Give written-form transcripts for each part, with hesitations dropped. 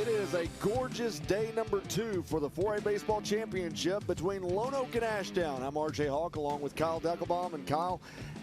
It is a gorgeous day number 2 for the 4A Baseball Championship between Lonoke and Ashdown. I'm RJ Hawk along with Kyle Deckelbaum. And Kyle,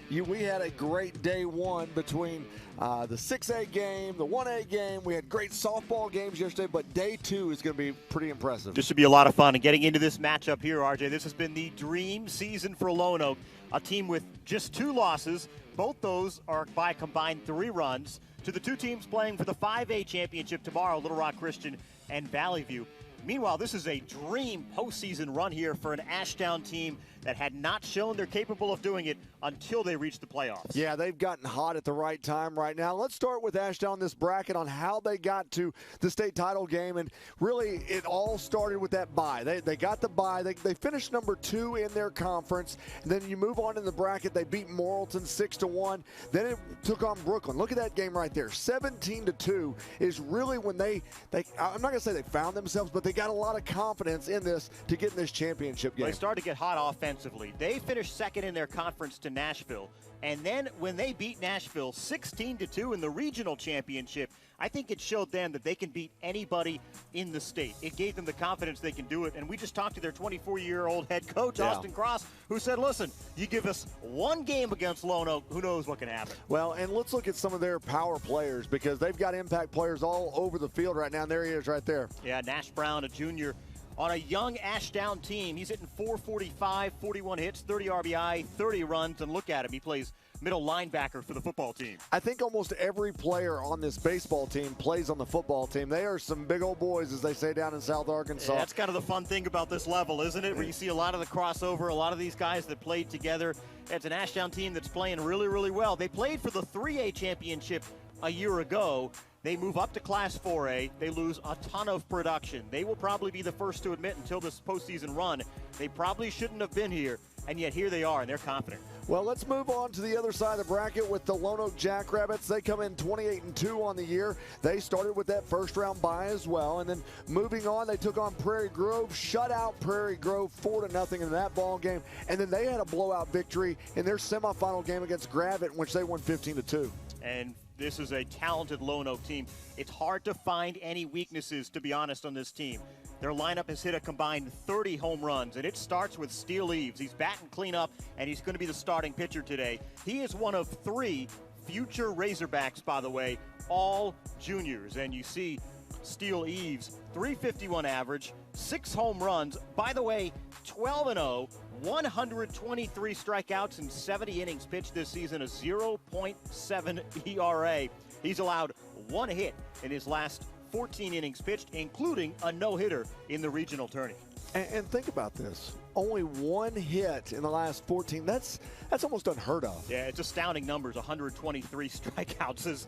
we had a great day 1 between the 6A game, the 1A game. We had great softball games yesterday, but day 2 is going to be pretty impressive. This should be a lot of fun. And getting into this matchup here, RJ, this has been the dream season for Lonoke, a team with just 2 losses. Both those are by combined 3 runs. To the 2 teams playing for the 5A championship tomorrow, Little Rock Christian and Valley View. Meanwhile, this is a dream postseason run here for an Ashdown team that had not shown they're capable of doing it until they reached the playoffs. Yeah, they've gotten hot at the right time right now. Let's start with Ashdown in this bracket on how they got to the state title game. And really, it all started with that bye. They got the bye. They finished number 2 in their conference. And then you move on in the bracket. They beat Morrilton 6-1. Then it took on Brooklyn. Look at that game right there. 17-2 is really when they I'm not going to say they found themselves, but they got a lot of confidence in this to get in this championship game. They started to get hot offensively. They finished second in their conference to Nashville. And then when they beat Nashville 16-2 in the regional championship, I think it showed them that they can beat anybody in the state. It gave them the confidence they can do it. And we just talked to their 24-year-old head coach, Austin Cross, who said, listen, you give us 1 game against Lonoke, who knows what can happen. Well, and let's look at some of their power players because they've got impact players all over the field right now. And there he is right there. Yeah, Nash Brown, a junior, on a young Ashdown team. He's hitting .445, 41 hits, 30 RBI, 30 runs, and look at him. He plays middle linebacker for the football team. I think almost every player on this baseball team plays on the football team. They are some big old boys, as they say down in South Arkansas. Yeah, that's kind of the fun thing about this level, isn't it? Where you see a lot of the crossover, a lot of these guys that played together. It's an Ashdown team that's playing really, really well. They played for the 3A championship a year ago. They move up to Class 4A. They lose a ton of production. They will probably be the first to admit until this postseason run, they probably shouldn't have been here, and yet here they are, and they're confident. Well, let's move on to the other side of the bracket with the Lonoke Jackrabbits. They come in 28-2 on the year. They started with that first-round bye as well, and then moving on, they took on Prairie Grove, shut out Prairie Grove 4-0 in that ball game, and then they had a blowout victory in their semifinal game against Gravette, in which they won 15-2. And this is a talented Lonoke team. It's hard to find any weaknesses, to be honest, on this team. Their lineup has hit a combined 30 home runs, and it starts with Steele Eves. He's batting cleanup, and he's going to be the starting pitcher today. He is one of 3 future Razorbacks, by the way, all juniors. And you see Steele Eves, .351 average, 6 home runs. By the way, 12-0, 123 strikeouts and 70 innings pitched this season, a 0.7 ERA. He's allowed 1 hit in his last 14 innings pitched, including a no-hitter in the regional tourney. And think about this. Only 1 hit in the last 14. That's almost unheard of. Yeah, it's astounding numbers. 123 strikeouts.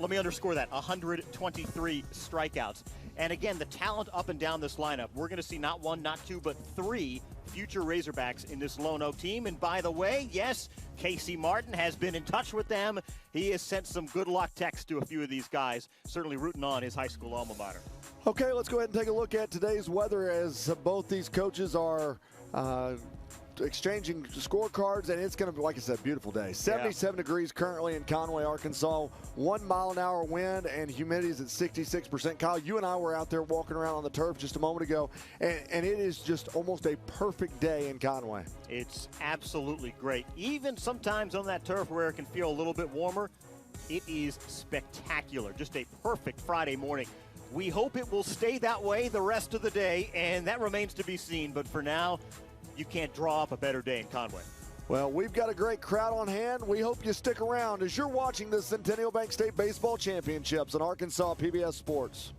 Let me underscore that. 123 strikeouts. And again, the talent up and down this lineup. We're going to see not 1, not 2, but 3 future Razorbacks in this Lonoke team. And by the way, yes, Casey Martin has been in touch with them. He has sent some good luck texts to a few of these guys, certainly rooting on his high school alma mater. Okay, let's go ahead and take a look at today's weather as both these coaches are exchanging scorecards, and it's going to be, like I said, beautiful day. 77 degrees currently in Conway, Arkansas. 1 mile-an-hour wind, and humidity is at 66%. Kyle, you and I were out there walking around on the turf just a moment ago, and it is just almost a perfect day in Conway. It's absolutely great. Even sometimes on that turf where it can feel a little bit warmer, it is spectacular. Just a perfect Friday morning. We hope it will stay that way the rest of the day, and that remains to be seen. But for now, you can't draw up a better day in Conway. Well, we've got a great crowd on hand. We hope you stick around as you're watching the Centennial Bank State Baseball Championships on Arkansas PBS Sports.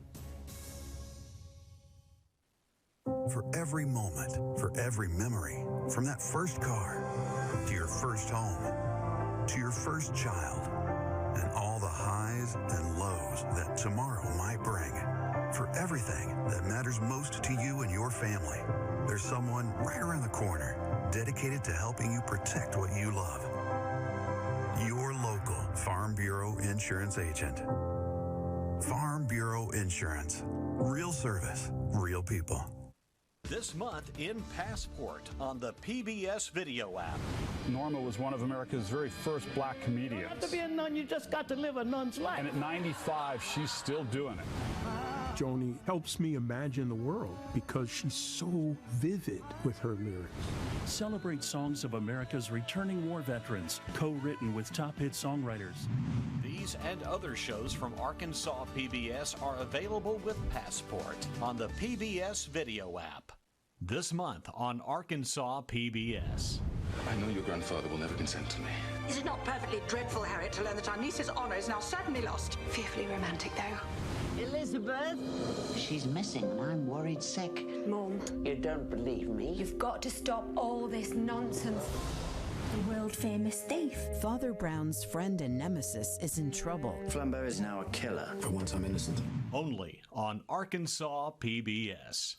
For every moment, for every memory, from that first car to your first home to your first child, and all the highs and lows that tomorrow might bring. For everything that matters most to you and your family, there's someone right around the corner dedicated to helping you protect what you love. Your local Farm Bureau Insurance agent. Farm Bureau Insurance. Real service, real people. This month in Passport on the PBS video app. Norma was one of America's very first black comedians. You don't have to be a nun, you just got to live a nun's life. And at 95, she's still doing it. Joni helps me imagine the world because she's so vivid with her lyrics. Celebrate songs of America's returning war veterans, co-written with top hit songwriters. These and other shows from Arkansas PBS are available with Passport on the PBS video app. This month on Arkansas PBS. I know your grandfather will never consent to me. Is it not perfectly dreadful, Harriet, to learn that our niece's honour is now certainly lost? Fearfully romantic, though. Elizabeth? She's missing and I'm worried sick. Mom. You don't believe me? You've got to stop all this nonsense. The world-famous thief. Father Brown's friend and nemesis is in trouble. Flambeau is now a killer. For once, I'm innocent. Only on Arkansas PBS.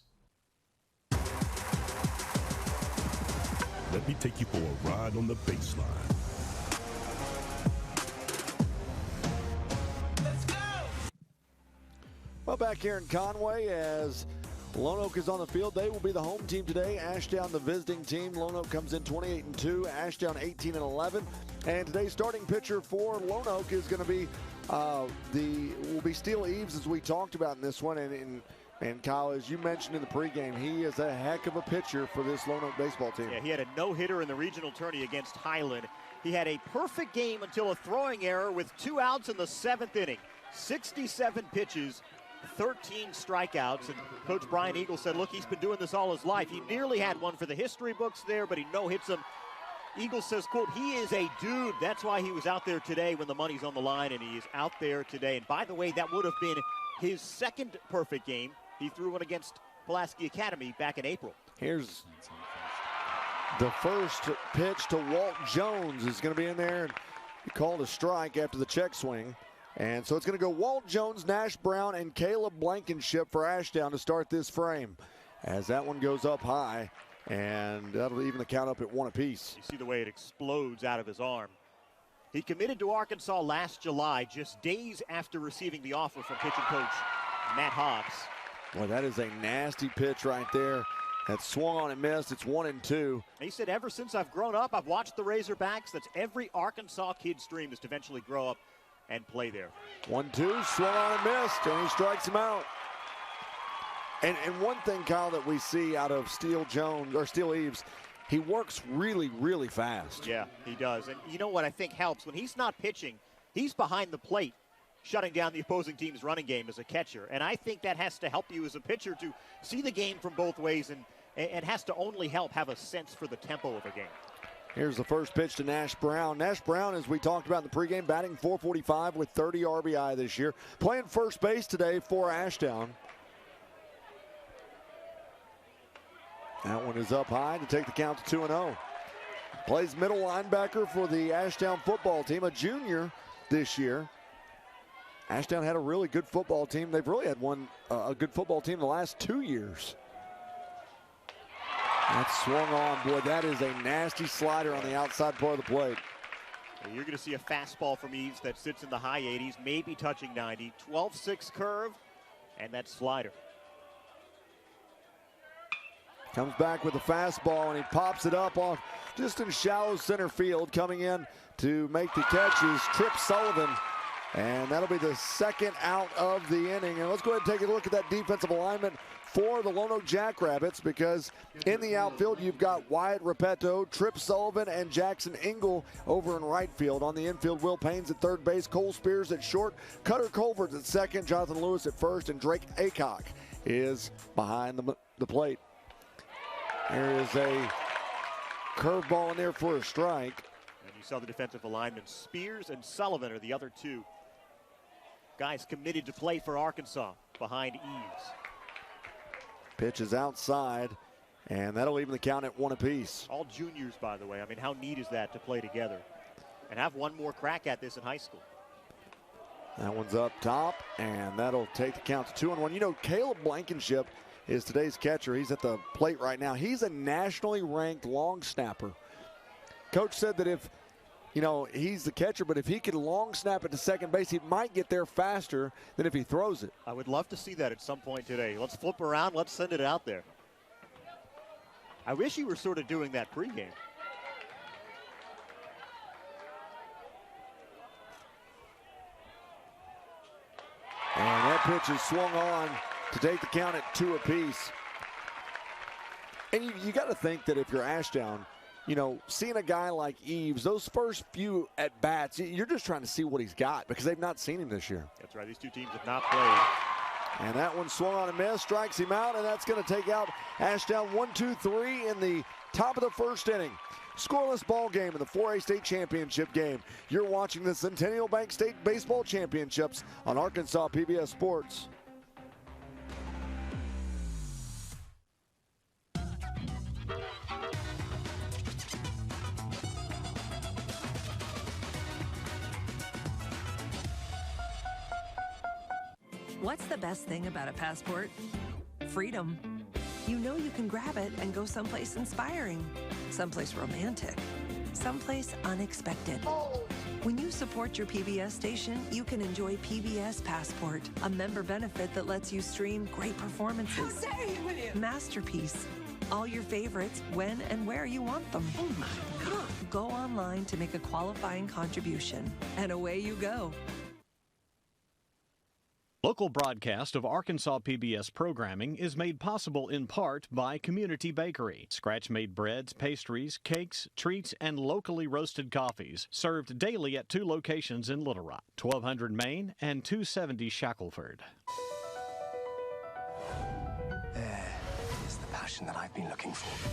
Let me take you for a ride on the baseline. Let's go! Well, back here in Conway, as Lonoke is on the field, they will be the home team today. Ashdown, the visiting team. Lonoke comes in 28-2. Ashdown 18-11. And today's starting pitcher for Lonoke is going to be will be Steele Eves, as we talked about in this one. And Kyle, as you mentioned in the pregame, he is a heck of a pitcher for this Lonoke baseball team. Yeah, he had a no-hitter in the regional tourney against Highland. He had a perfect game until a throwing error with 2 outs in the 7th inning. 67 pitches, 13 strikeouts. And Coach Brian Eagle said, look, he's been doing this all his life. He nearly had one for the history books there, but he no-hits him. Eagle says, quote, he is a dude. That's why he was out there today when the money's on the line, and he is out there today. And by the way, that would have been his second perfect game. He threw one against Pulaski Academy back in April. Here's the first pitch to Walt Jones is going to be in there. And he called a strike after the check swing. And so it's going to go Walt Jones, Nash Brown, and Caleb Blankenship for Ashdown to start this frame. As that one goes up high, and that'll even the count up at 1 apiece. You see the way it explodes out of his arm. He committed to Arkansas last July, just days after receiving the offer from pitching coach Matt Hobbs. Boy, that is a nasty pitch right there. That swung on and missed. It's 1-2. He said, ever since I've grown up, I've watched the Razorbacks. That's every Arkansas kid's dream, is to eventually grow up and play there. 1-2, swung on and missed, and he strikes him out. And one thing, Kyle, that we see out of Steele Eves, he works really, really fast. Yeah, he does. And you know what I think helps? When he's not pitching, he's behind the plate, shutting down the opposing team's running game as a catcher. And I think that has to help you as a pitcher to see the game from both ways, and has to only help have a sense for the tempo of a game. Here's the first pitch to Nash Brown. Nash Brown, as we talked about in the pregame, batting .445 with 30 RBI this year. Playing first base today for Ashdown. That one is up high to take the count to 2-0. Plays middle linebacker for the Ashdown football team, a junior this year. Ashdown had a really good football team. They've really had a good football team the last 2 years. That's swung on. Boy, that is a nasty slider on the outside part of the plate. You're going to see a fastball from Eves that sits in the high 80s, maybe touching 90. 12-6 curve, and that slider. Comes back with a fastball, and he pops it up off just in shallow center field. Coming in to make the catch is Tripp Sullivan. And that'll be the second out of the inning. And let's go ahead and take a look at that defensive alignment for the Lonoke Jackrabbits, because in the outfield you've got Wyatt Repetto, Tripp Sullivan, and Jackson Engel over in right field. On the infield, Will Paynes at third base, Cole Spears at short, Cutter Colbert at second, Jonathan Lewis at first, and Drake Aycock is behind the plate. There is a curveball in there for a strike. And you saw the defensive alignment. Spears and Sullivan are the other two guys committed to play for Arkansas behind Eves. Pitch is outside, and that'll even the count at 1 apiece. All juniors, by the way. I mean, how neat is that to play together and have one more crack at this in high school? That one's up top, and that'll take the count to 2-1. You know, Caleb Blankenship is today's catcher. He's at the plate right now. He's a nationally ranked long snapper. Coach said that if, you know, he's the catcher, but if he could long snap it to second base, he might get there faster than if he throws it. I would love to see that at some point today. Let's flip around. Let's send it out there. I wish he were sort of doing that pregame. And that pitch is swung on to take the count at 2 apiece. And you got to think that if you're Ashdown, you know, seeing a guy like Eves, those first few at-bats, you're just trying to see what he's got because they've not seen him this year. That's right. These two teams have not played. And that one swung on a miss, strikes him out, and that's going to take out Ashdown 1-2-3 in the top of the first inning. Scoreless ball game in the 4A state championship game. You're watching the Centennial Bank State Baseball Championships on Arkansas PBS Sports. What's the best thing about a passport? Freedom. You know you can grab it and go someplace inspiring, someplace romantic, someplace unexpected. When you support your PBS station, you can enjoy PBS Passport, a member benefit that lets you stream great performances. How dare you, William? Masterpiece. All your favorites when and where you want them. Oh my God. Go online to make a qualifying contribution, and away you go. Local broadcast of Arkansas PBS programming is made possible in part by Community Bakery. Scratch-made breads, pastries, cakes, treats, and locally roasted coffees served daily at 2 locations in Little Rock, 1200 Main and 270 Shackelford. There is the passion that I've been looking for.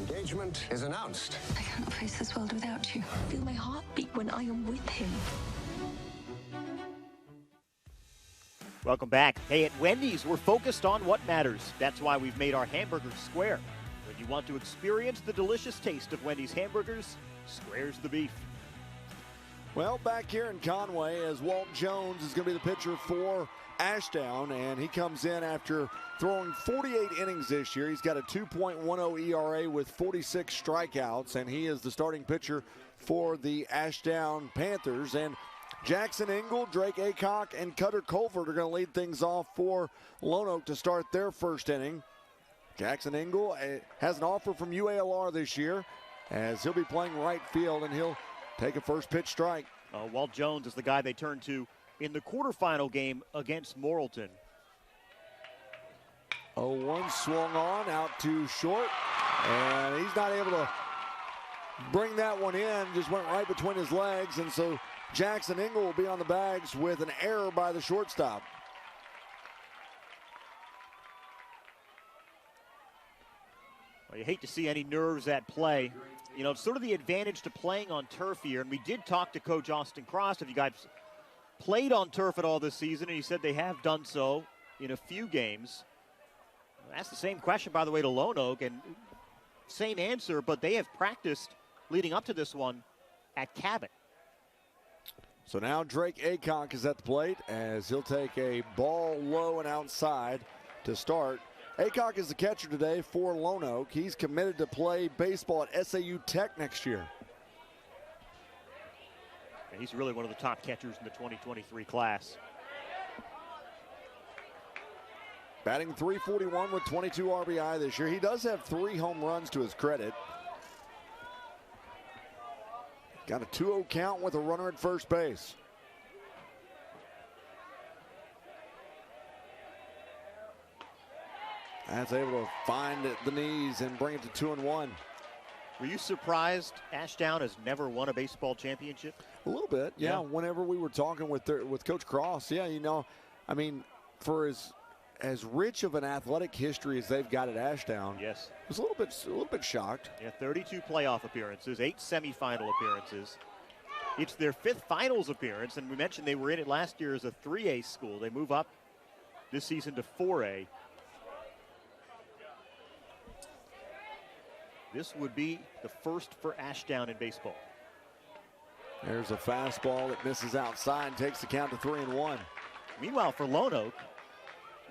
The engagement is announced. I cannot face this world without you. Feel my heart beat when I am with him. Welcome back. Hey, at Wendy's, we're focused on what matters. That's why we've made our hamburgers square. When you want to experience the delicious taste of Wendy's hamburgers, square's the beef. Well, back here in Conway, as Walt Jones is going to be the pitcher for Ashdown, and he comes in after throwing 48 innings this year. He's got a 2.10 ERA with 46 strikeouts, and he is the starting pitcher for the Ashdown Panthers. And Jackson Engel, Drake Aycock, and Cutter Colford are going to lead things off for Lonoke to start their first inning. Jackson Engel has an offer from UALR this year, as he'll be playing right field, and he'll take a first pitch strike. Walt Jones is the guy they turn to in the quarterfinal game against Morrilton. 0-1 swung on, out too short, and he's not able to bring that one in, just went right between his legs, and so Jackson Engel will be on the bags with an error by the shortstop. Well, you hate to see any nerves at play. You know, it's sort of the advantage to playing on turf here, and we did talk to Coach Austin Cross. Have you guys played on turf at all this season? And he said they have done so in a few games. That's the same question, by the way, to Lonoke, and same answer, but they have practiced leading up to this one at Cabot. So now Drake Aycock is at the plate as he'll take a ball low and outside to start. Aycock is the catcher today for Lonoke. He's committed to play baseball at SAU Tech next year. And he's really one of the top catchers in the 2023 class. Batting .341 with 22 RBI this year. He does have 3 home runs to his credit. Got a 2-0 count with a runner at first base. That's able to find the knees and bring it to 2-1. Were you surprised Ashdown has never won a baseball championship? A little bit, yeah. Whenever we were talking with Coach Cross, yeah, you know, I mean, for as rich of an athletic history as they've got at Ashdown, yes, I was a little bit shocked. Yeah, 32 playoff appearances, 8 semifinal appearances. It's their 5th finals appearance, and we mentioned they were in it last year as a 3A school. They move up this season to 4A. This would be the first for Ashdown in baseball. There's a fastball that misses outside, takes the count to 3-1. Meanwhile, for Lonoke,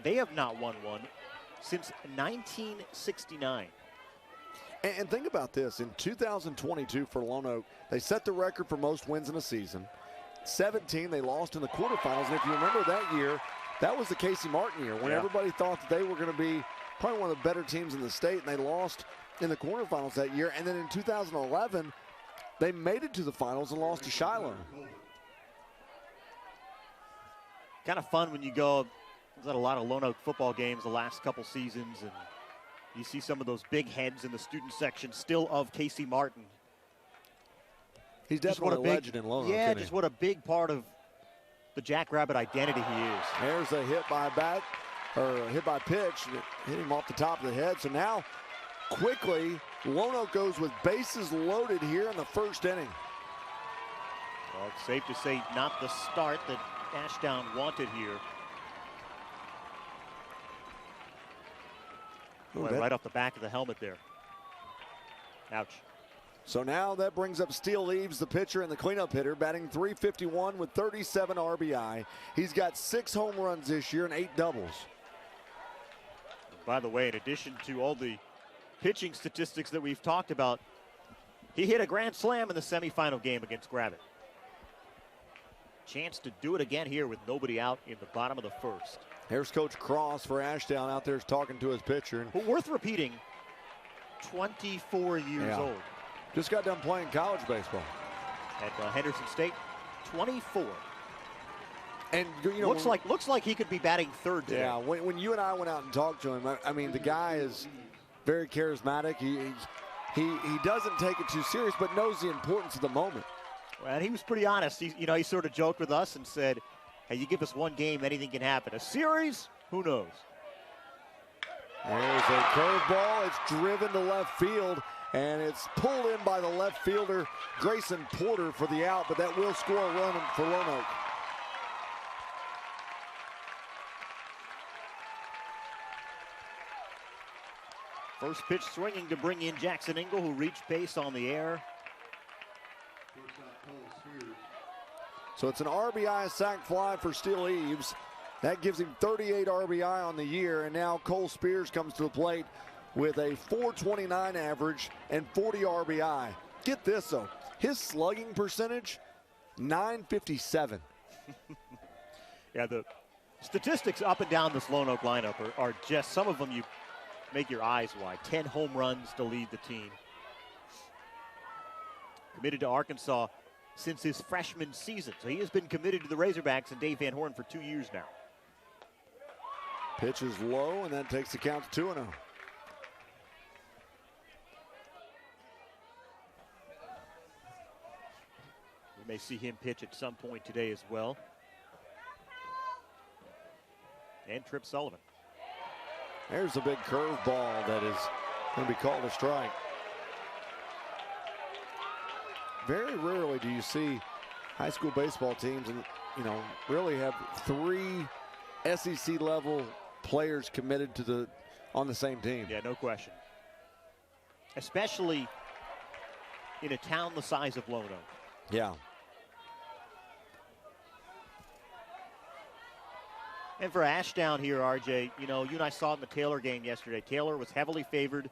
they have not won one since 1969. And think about this. In 2022 for Lonoke, they set the record for most wins in a season. 17, they lost in the quarterfinals. And if you remember that year, that was the Casey Martin year when everybody thought that they were going to be probably one of the better teams in the state, and they lost in the quarterfinals that year. And then in 2011, they made it to the finals and lost to Shiloh. kind of fun when you go. There's a lot of Lonoke football games the last couple seasons, and you see some of those big heads in the student section still of Casey Martin. He's definitely a legend in Lonoke. Yeah, just what a big part of the Jackrabbit identity he is. There's a hit by pitch, hit him off the top of the head. So now, quickly, Lonoke goes with bases loaded here in the first inning. Well, it's safe to say not the start that Ashdown wanted here. Went right off the back of the helmet there. Ouch. So now that brings up Steele Eaves, the pitcher and the cleanup hitter, batting .351 with 37 RBI. He's got 6 home runs this year and 8 doubles. By the way, in addition to all the pitching statistics that we've talked about, he hit a grand slam in the semifinal game against Gravett. Chance to do it again here with nobody out in the bottom of the first. Here's Coach Cross for Ashdown out there talking to his pitcher. But worth repeating, 24 years old. Just got done playing college baseball. At Henderson State, 24. And you know, looks like he could be batting third today. Yeah, when you and I went out and talked to him, I mean, the guy is very charismatic. He doesn't take it too serious, but knows the importance of the moment. Well, and he was pretty honest. He sort of joked with us and said, hey, you give us one game, anything can happen. A series, who knows? There's a curveball. It's driven to left field, and it's pulled in by the left fielder, Grayson Porter, for the out, but that will score a run for Lonoke. First pitch swinging to bring in Jackson Ingle, who reached base on the air. So it's an RBI sac fly for Steele Eaves. That gives him 38 RBI on the year, and now Cole Spears comes to the plate with a .429 average and 40 RBI. Get this, though. His slugging percentage, .957. Yeah, the statistics up and down this Lonoke lineup are just, some of them you make your eyes wide. 10 home runs to lead the team. Committed to Arkansas since his freshman season. So he has been committed to the Razorbacks and Dave Van Horn for 2 years now. Pitch is low, and that takes the count to 2-0. We may see him pitch at some point today as well. And Tripp Sullivan. There's a big curveball that is going to be called a strike. Very rarely do you see high school baseball teams, and really have 3 SEC level players committed to on the same team. Yeah, no question. Especially in a town the size of Lonoke. Yeah. And for Ashdown here, RJ, you and I saw it in the Taylor game yesterday. Taylor was heavily favored.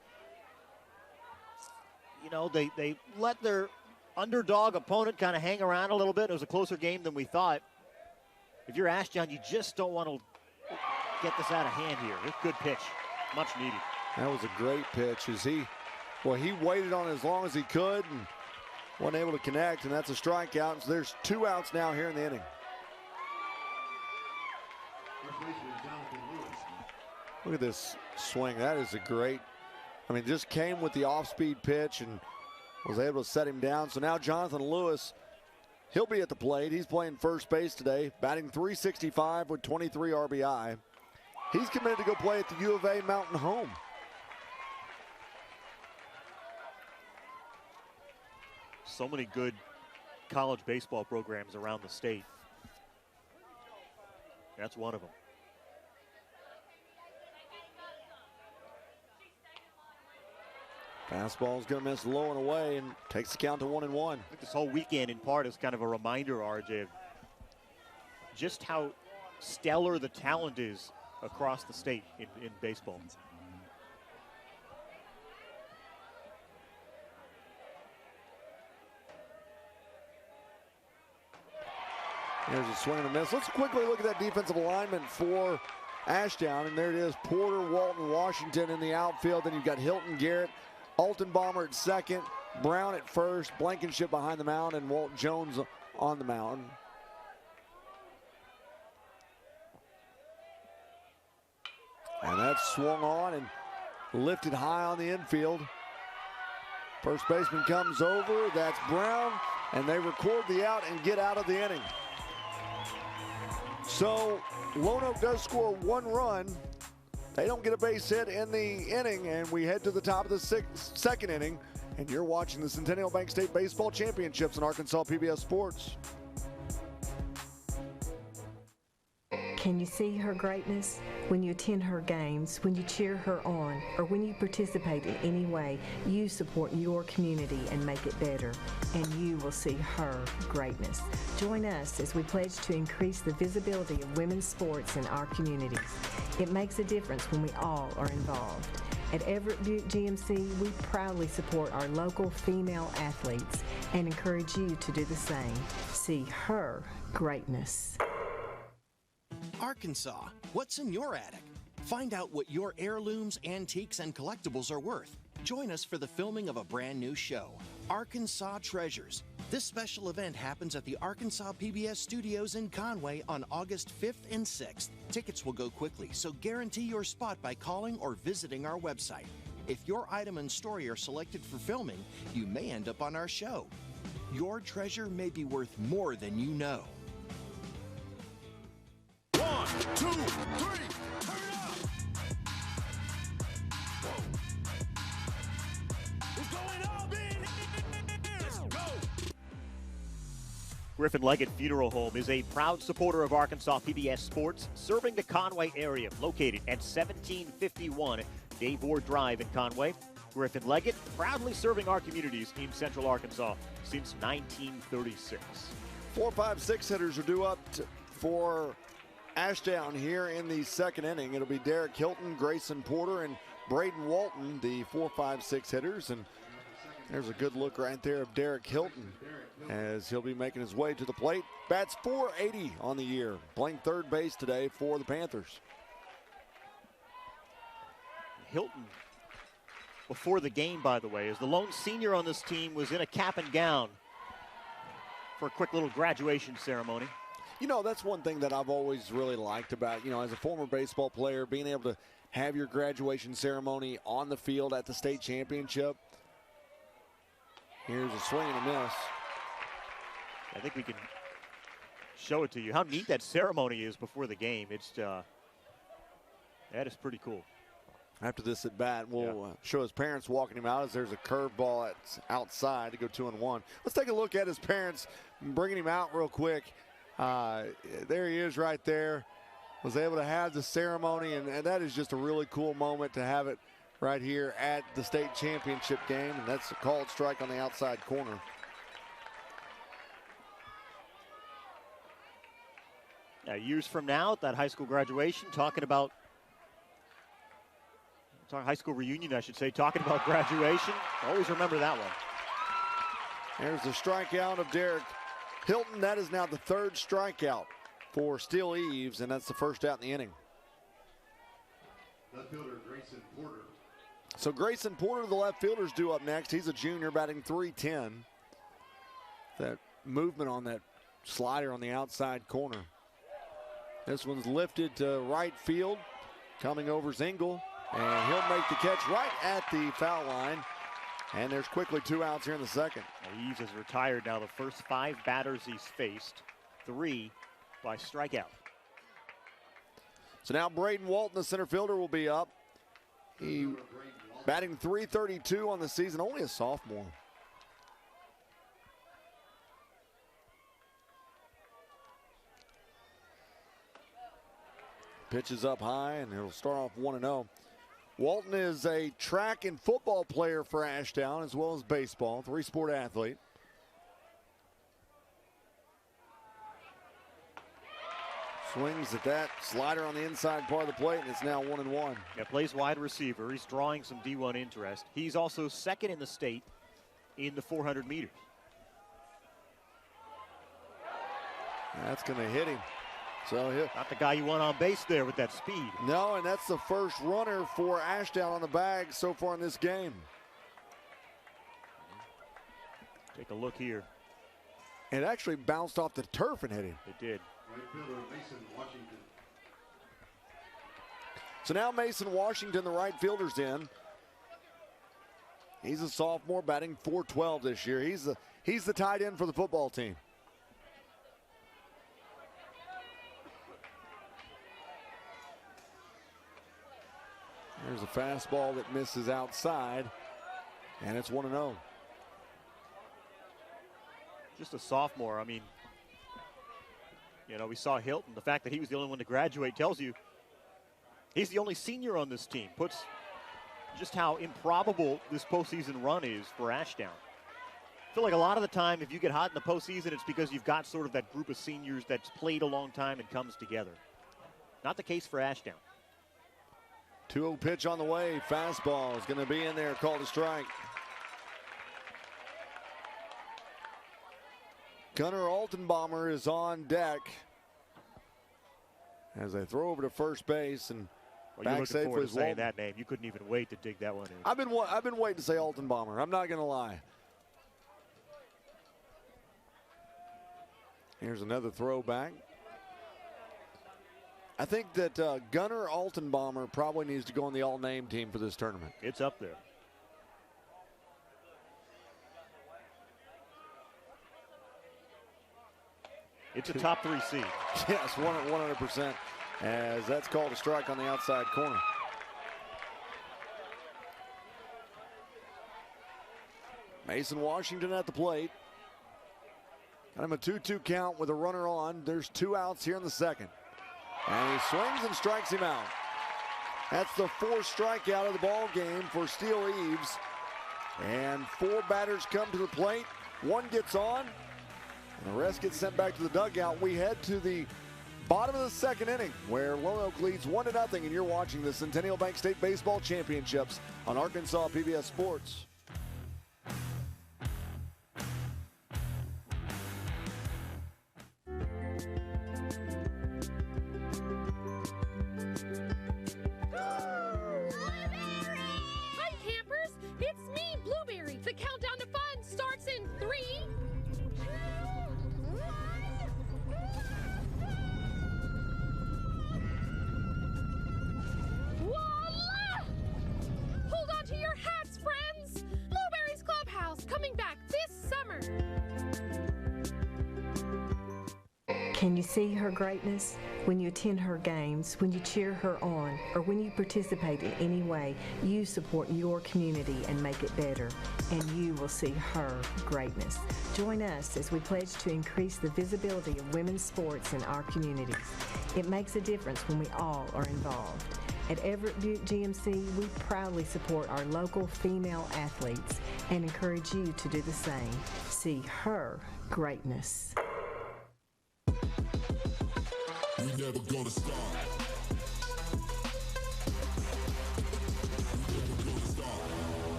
They let their underdog opponent kind of hang around a little bit. It was a closer game than we thought. If you're Ashdown, you just don't want to get this out of hand here. It's a good pitch, much needed. That was a great pitch. He waited on as long as he could and wasn't able to connect, and that's a strikeout. So there's 2 outs now here in the inning. Look at this swing. That is a great, just came with the off-speed pitch and was able to set him down. So now Jonathan Lewis, he'll be at the plate. He's playing first base today, batting .365 with 23 RBI. He's committed to go play at the U of A Mountain Home. So many good college baseball programs around the state. That's one of them. Fastball's going to miss low and away and takes the count to 1-1. I think this whole weekend in part is kind of a reminder, RJ, of just how stellar the talent is across the state in baseball. There's a swing and a miss. Let's quickly look at that defensive alignment for Ashdown. And there it is, Porter, Walton, Washington in the outfield. Then you've got Hilton, Garrett, Altenbaumer at second, Brown at first, Blankenship behind the mound, and Walt Jones on the mound. And that's swung on and lifted high on the infield. First baseman comes over. That's Brown. And they record the out and get out of the inning. So Lonoke does score 1 run. They don't get a base hit in the inning, and we head to the top of the second inning. And you're watching the Centennial Bank State Baseball Championships on Arkansas PBS Sports. Can you see her greatness? When you attend her games, when you cheer her on, or when you participate in any way, you support your community and make it better, and you will see her greatness. Join us as we pledge to increase the visibility of women's sports in our communities. It makes a difference when we all are involved. At Everett Buick GMC, we proudly support our local female athletes and encourage you to do the same. See her greatness. Arkansas, what's in your attic? Find out what your heirlooms, antiques, and collectibles are worth. Join us for the filming of a brand new show, Arkansas Treasures. This special event happens at the Arkansas PBS Studios in Conway on August 5th and 6th. Tickets will go quickly, so guarantee your spot by calling or visiting our website. If your item and story are selected for filming, you may end up on our show. Your treasure may be worth more than you know. 1, 2, 3, turn it up! What's going on, man? Let's go! Griffin Leggett Funeral Home is a proud supporter of Arkansas PBS Sports, serving the Conway area, located at 1751 Dave Ward Drive in Conway. Griffin Leggett, proudly serving our communities in Central Arkansas since 1936. 4, 5, 6 hitters are due up for Ashdown here in the second inning. It'll be Derek Hilton, Grayson Porter, and Braden Walton, the 4, 5, 6 hitters. And there's a good look right there of Derek Hilton as he'll be making his way to the plate. Bats .480 on the year, playing third base today for the Panthers. Hilton, before the game, by the way, is the lone senior on this team, was in a cap and gown for a quick little graduation ceremony. You know, that's one thing that I've always really liked about, you know, as a former baseball player, being able to have your graduation ceremony on the field at the state championship. Here's a swing and a miss. I think we can show it to you. How neat that ceremony is before the game. It's that is pretty cool. After this at bat, we'll show his parents walking him out as there's a curveball outside to go 2-1. Let's take a look at his parents bringing him out real quick. There he is right there. Was able to have the ceremony, and that is just a really cool moment to have it right here at the state championship game, and that's a called strike on the outside corner. Years from now, at that high school graduation, talking high school reunion, I should say, talking about graduation. Always remember that one. There's the strikeout of Derek Hilton. That is now the third strikeout for Steele Eves, and that's the first out in the inning. Left fielder Grayson Porter. So Grayson Porter, the left fielder's due up next. He's a junior, batting .310. That movement on that slider on the outside corner. This one's lifted to right field, coming over Zingle, and he'll make the catch right at the foul line. And there's quickly 2 outs here in the second. Eves is retired now. The first 5 batters he's faced, 3 by strikeout. So now Braden Walton, the center fielder, will be up. He batting .332 on the season, only a sophomore. Pitches up high, and it'll start off 1-0. Walton is a track and football player for Ashdown, as well as baseball, 3-sport athlete. Swings at that slider on the inside part of the plate, and it's now 1-1. Yeah, plays wide receiver. He's drawing some D1 interest. He's also second in the state in the 400 meters. That's going to hit him. So not the guy you want on base there with that speed. No, and that's the first runner for Ashdown on the bag so far in this game. Take a look here. It actually bounced off the turf and hit him. It did. Right fielder Mason Washington. So now Mason Washington, the right fielder's in. He's a sophomore, batting .412 this year. He's the tight end for the football team. There's a fastball that misses outside, and it's 1-0. Just a sophomore. I mean, you know, we saw Hilton. The fact that he was the only one to graduate tells you he's the only senior on this team. Puts just how improbable this postseason run is for Ashdown. I feel like a lot of the time, if you get hot in the postseason, it's because you've got sort of that group of seniors that's played a long time and comes together. Not the case for Ashdown. 2-0 pitch on the way. Fastball is going to be in there. Called a strike. Gunnar Altenbaumer is on deck as they throw over to first base and back safe with saying that name. You couldn't even wait to dig that one in. I've been waiting to say Altenbaumer. I'm not going to lie. Here's another throwback. I think that Gunnar Altenbaumer probably needs to go on the all-name team for this tournament. It's up there. It's a top 3 seed. Yes, 100%, as that's called a strike on the outside corner. Mason Washington at the plate. Got him a 2-2 count with a runner on. There's 2 outs here in the second. And he swings and strikes him out. That's the 4th strikeout of the ball game for Steele Eves. And 4 batters come to the plate. 1 gets on, and the rest gets sent back to the dugout. We head to the bottom of the second inning, where Lonoke leads 1-0, and you're watching the Centennial Bank State Baseball Championships on Arkansas PBS Sports. Can you see her greatness? When you attend her games, when you cheer her on, or when you participate in any way, you support your community and make it better, and you will see her greatness. Join us as we pledge to increase the visibility of women's sports in our communities. It makes a difference when we all are involved. At Everett Buick GMC, we proudly support our local female athletes and encourage you to do the same. See her greatness. We never gonna stop.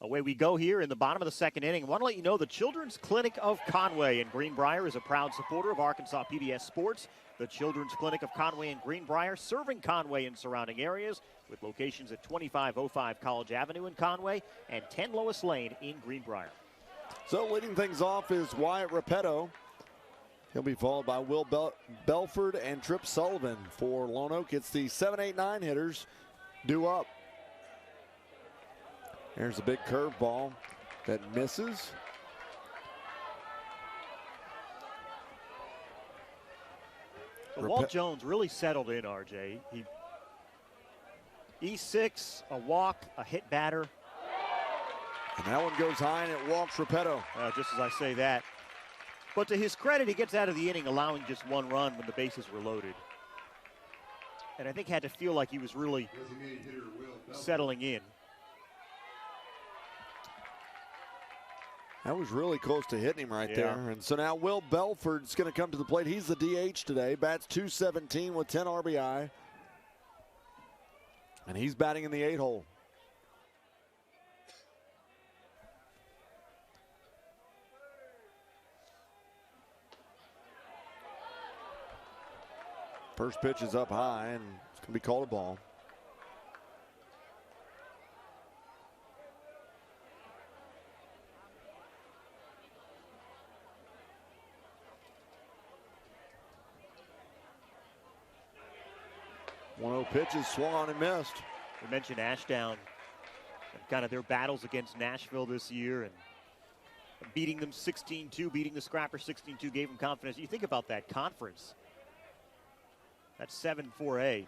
Away we go here in the bottom of the second inning. I want to let you know the Children's Clinic of Conway in Greenbrier is a proud supporter of Arkansas PBS Sports. The Children's Clinic of Conway in Greenbrier, serving Conway and surrounding areas with locations at 2505 College Avenue in Conway and 10 Lois Lane in Greenbrier. So leading things off is Wyatt Repetto. He'll be followed by Will Belford and Tripp Sullivan for Lonoke. It's the 7-8-9 hitters due up. There's a big curveball that misses. So Walt Jones really settled in, RJ. E6, a walk, a hit batter. And that one goes high and it walks Repetto. Just as I say that. But to his credit, he gets out of the inning allowing just 1 run when the bases were loaded. And I think had to feel like he was really settling in. That was really close to hitting him right there. And so now Will Belford's going to come to the plate. He's the DH today. Bats .217 with 10 RBI. And he's batting in the 8-hole. First pitch is up high, and it's going to be called a ball. 1-0 pitches, swung on and missed. We mentioned Ashdown and kind of their battles against Nashville this year, and beating them 16-2, beating the Scrappers 16-2 gave them confidence. You think about that conference. That's 7-4A.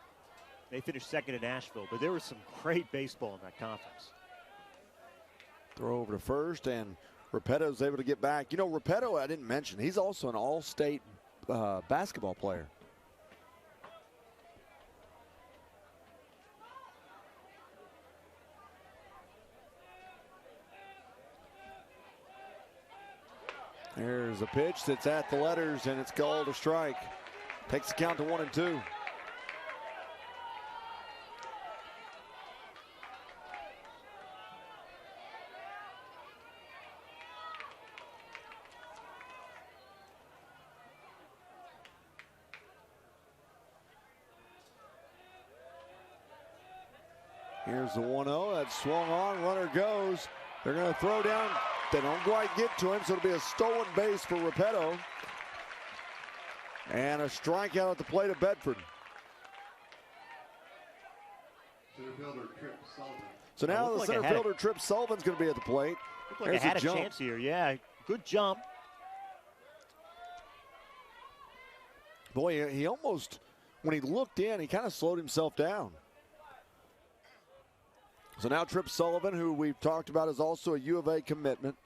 They finished second in Nashville, but there was some great baseball in that conference. Throw over to first, and Repetto's able to get back. You know, Repetto, I didn't mention, he's also an all-state basketball player. There's a pitch that's at the letters, and it's called a strike. Takes the count to 1-2. Here's the 1-0. That's swung on. Runner goes. They're going to throw down. They don't quite get to him, so it'll be a stolen base for Repetto. And a strikeout at the plate of Bedford. So now the center fielder, Tripp Sullivan's going to be at the plate. Looked like I had a chance here. Yeah, good jump. Boy, he almost, when he looked in, he kind of slowed himself down. So now Tripp Sullivan, who we've talked about, is also a U of A commitment.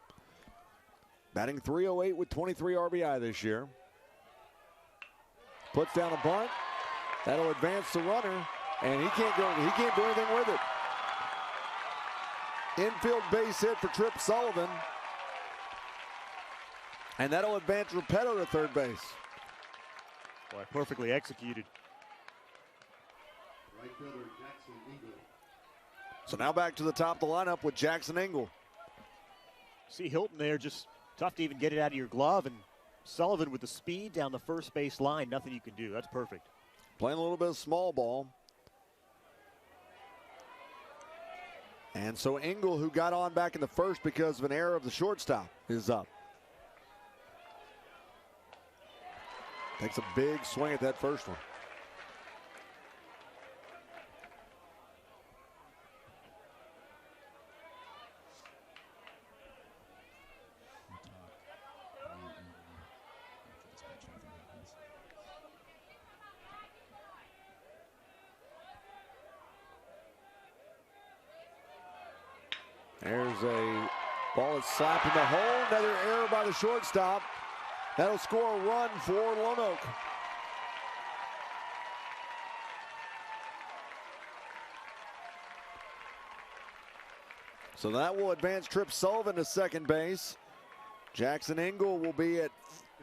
Batting .308 with 23 RBI this year. Puts down a bunt. That'll advance the runner, and he can't do anything with it. Infield base hit for Tripp Sullivan. And that'll advance Repetto to third base. Boy, perfectly executed. Right fielder Jackson Engle. So now back to the top of the lineup with Jackson Engle. See Hilton there, just tough to even get it out of your glove, and Sullivan with the speed down the first base line, nothing you can do. That's perfect. Playing a little bit of small ball. And so Engle, who got on back in the first because of an error of the shortstop, is up. Takes a big swing at that first one. There's a ball that's slapped in the hole. Another error by the shortstop. That'll score a run for Lonoke. So that will advance Tripp Sullivan to second base. Jackson Engle will be at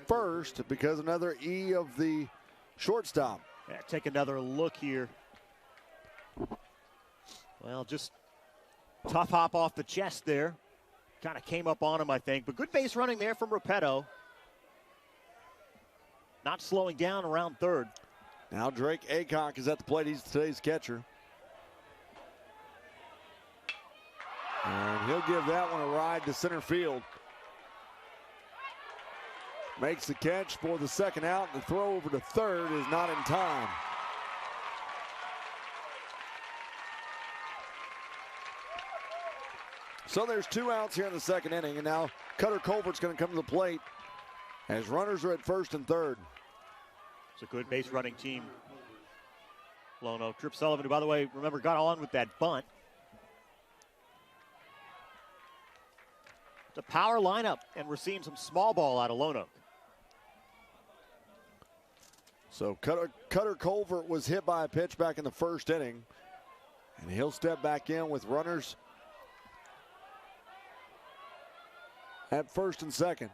first because another E of the shortstop. Yeah, take another look here. Well, just tough hop off the chest there. Kind of came up on him, I think. But good base running there from Repetto. Not slowing down around third. Now Drake Aycock is at the plate. He's today's catcher. And he'll give that one a ride to center field. Makes the catch for the second out. The throw over to third is not in time. So there's 2 outs here in the second inning, and now Cutter Colbert's going to come to the plate as runners are at first and third. It's a good base running team. Lonoke. Tripp Sullivan, who, by the way, remember, got on with that bunt. It's a power lineup, and we're seeing some small ball out of Lonoke. So Cutter Colbert was hit by a pitch back in the first inning, and he'll step back in with runners at first and second.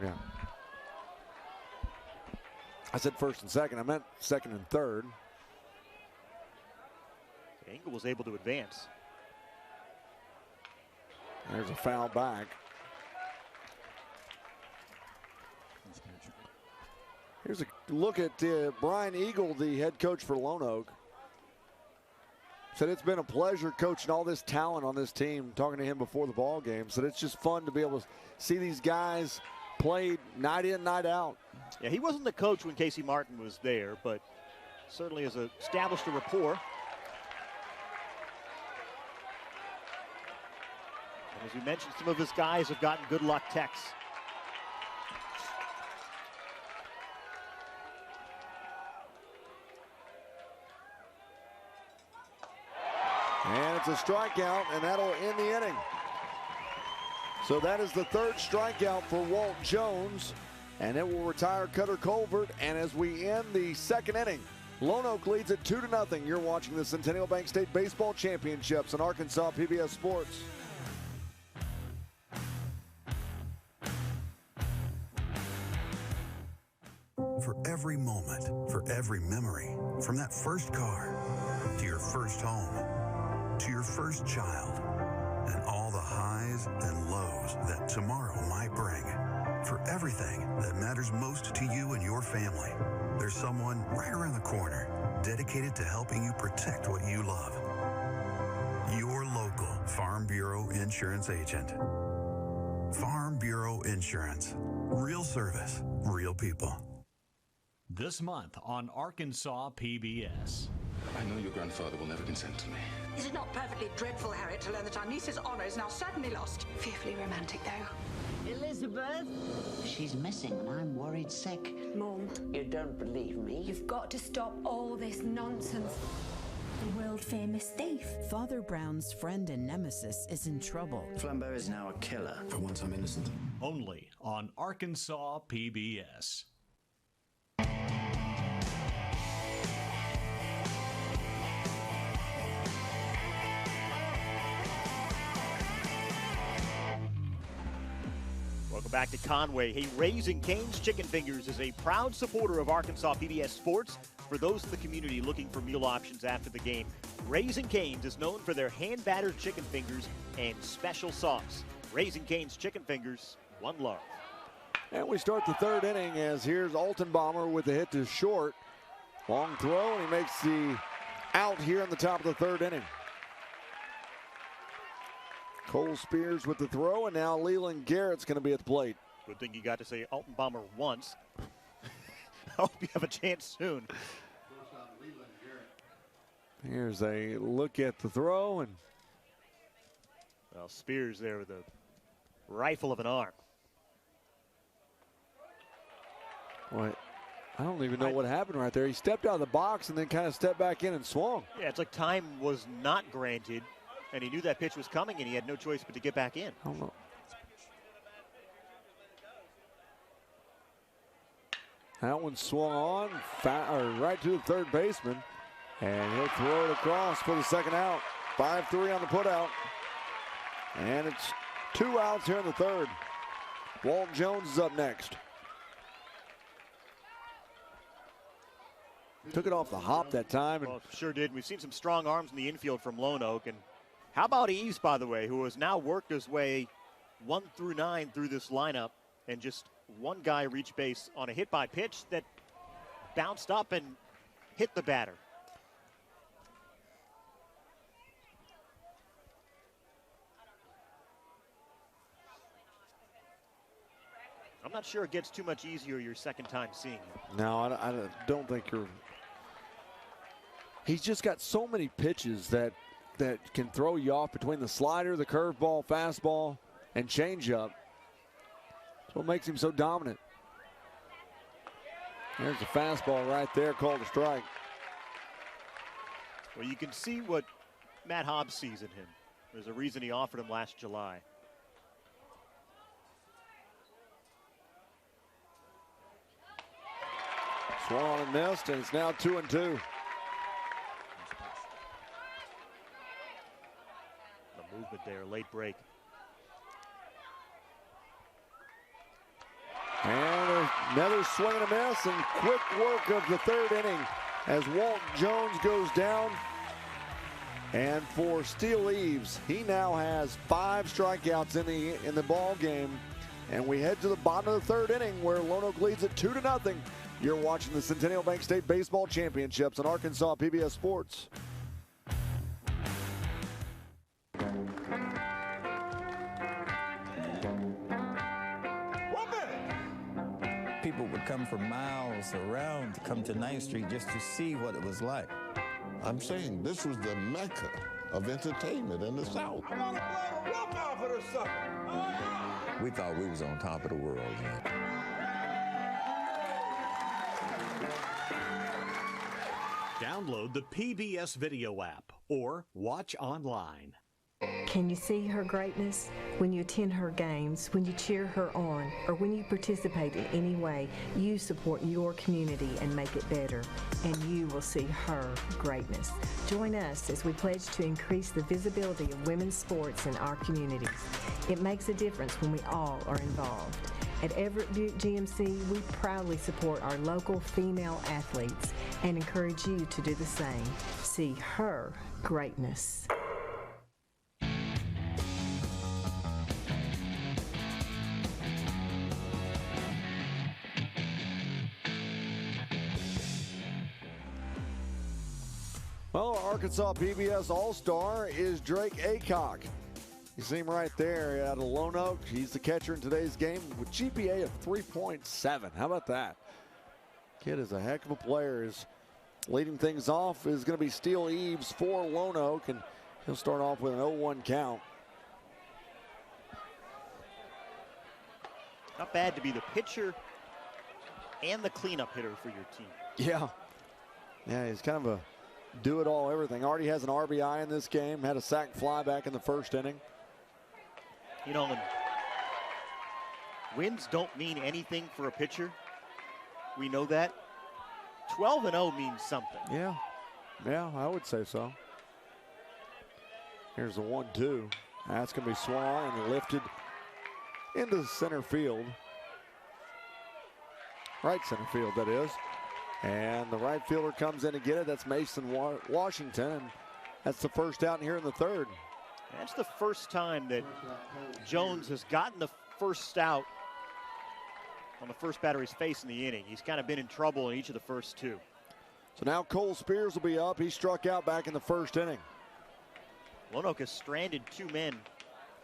Yeah. I said first and second. I meant second and third. Engle was able to advance. There's a foul back. Here's a look at Brian Eagle, the head coach for Lonoke. Said it's been a pleasure coaching all this talent on this team, talking to him before the ball game. Said it's just fun to be able to see these guys play night in, night out. Yeah, he wasn't the coach when Casey Martin was there, but certainly has established a rapport. And as we mentioned, some of his guys have gotten good luck texts. And it's a strikeout, and that'll end the inning. So that is the third strikeout for Walt Jones, and it will retire Cutter Colbert. And as we end the second inning, Lonoke leads it 2-0. You're watching the Centennial Bank State Baseball Championships on Arkansas PBS Sports. For every moment, for every memory, from that first car to your first home, to your first child, and all the highs and lows that tomorrow might bring. For everything that matters most to you and your family, there's someone right around the corner dedicated to helping you protect what you love. Your local Farm Bureau Insurance agent. Farm Bureau Insurance. Real service, real people. This month on Arkansas PBS. I know your grandfather will never consent to me. Is it not perfectly dreadful, Harriet, to learn that our niece's honor is now certainly lost? Fearfully romantic, though. Elizabeth? She's missing and I'm worried sick. Mum, You don't believe me? you've got to stop all this nonsense. The world-famous thief. Father Brown's friend and nemesis is in trouble. Flambeau is now a killer. For once, I'm innocent. Only on Arkansas PBS. Welcome back to Conway. Hey, Raising Cane's Chicken Fingers is a proud supporter of Arkansas PBS Sports. For those in the community looking for meal options after the game, Raising Cane's is known for their hand-battered chicken fingers and special sauce. Raising Cane's Chicken Fingers, one love. And we start the third inning as here's Altenbaumer with the hit to short. Long throw, and he makes the out here in the top of the third inning. Cole Spears with the throw, and now Leland Garrett's going to be at the plate. Good thing you got to say Altenbaumer once. Hope you have a chance soon. Here's a look at the throw, and well, Spears there with a rifle of an arm. Boy, I don't even know what happened right there. He stepped out of the box and then kind of stepped back in and swung. Yeah, it's like time was not granted, and he knew that pitch was coming, and he had no choice but to get back in. I don't know. That one swung on right to the third baseman, and he'll throw it across for the second out. 5-3 on the putout, and it's 2 outs here in the third. Walt Jones is up next. Took it off the hop that time. Well, sure did. We've seen some strong arms in the infield from Lonoke. And how about Eves, by the way, who has now worked his way 1 through 9 through this lineup, and just one guy reached base on a hit by pitch that bounced up and hit the batter. I'm not sure it gets too much easier your second time seeing him. No, I don't think you're. He's just got so many pitches that can throw you off between the slider, the curveball, fastball, and changeup. That's what makes him so dominant. There's the fastball right there, called a strike. Well, you can see what Matt Hobbs sees in him. There's a reason he offered him last July. Swung on and missed, and it's now 2-2. The movement there, late break. And another swing and a miss, and quick work of the third inning as Walt Jones goes down. And for Steele Eves, he now has 5 strikeouts in the ball game. And we head to the bottom of the third inning where Lonoke leads it 2-0. You're watching the Centennial Bank State Baseball Championships on Arkansas PBS Sports. people would come from miles around to come to 9th Street just to see what it was like. I'm saying this was the mecca of entertainment in the South. I gotta blow the roof off of this sucker. We thought we was on top of the world, man. Download the PBS video app or watch online. Can you see her greatness? When you attend her games, when you cheer her on, or when you participate in any way, you support your community and make it better, and you will see her greatness. Join us as we pledge to increase the visibility of women's sports in our communities. It makes a difference when we all are involved. At Everett Buick GMC, we proudly support our local female athletes and encourage you to do the same. See her greatness. Well, our Arkansas PBS All-Star is Drake Aycock. You see him right there out of Lonoke. He's the catcher in today's game with GPA of 3.7. How about that? Kid is a heck of a player. Is leading things off is going to be Steele Eves for Lonoke, and he'll start off with an 0-1 count. Not bad to be the pitcher and the cleanup hitter for your team. Yeah. Yeah, he's kind of a do-it-all everything. Already has an RBI in this game. Had a sac fly back in the first inning. You know, when wins don't mean anything for a pitcher, we know that. 12-0 means something. Yeah, I would say so. Here's the 1-2. That's going to be swung on and lifted into center field. Right center field, that is. And the right fielder comes in to get it. That's Mason Washington, and that's the first out here in the third. That's the first time that Jones has gotten the first out on the first batter's face in the inning. He's kind of been in trouble in each of the first two. So now Cole Spears will be up. He struck out back in the first inning. Lonoke has stranded 2 men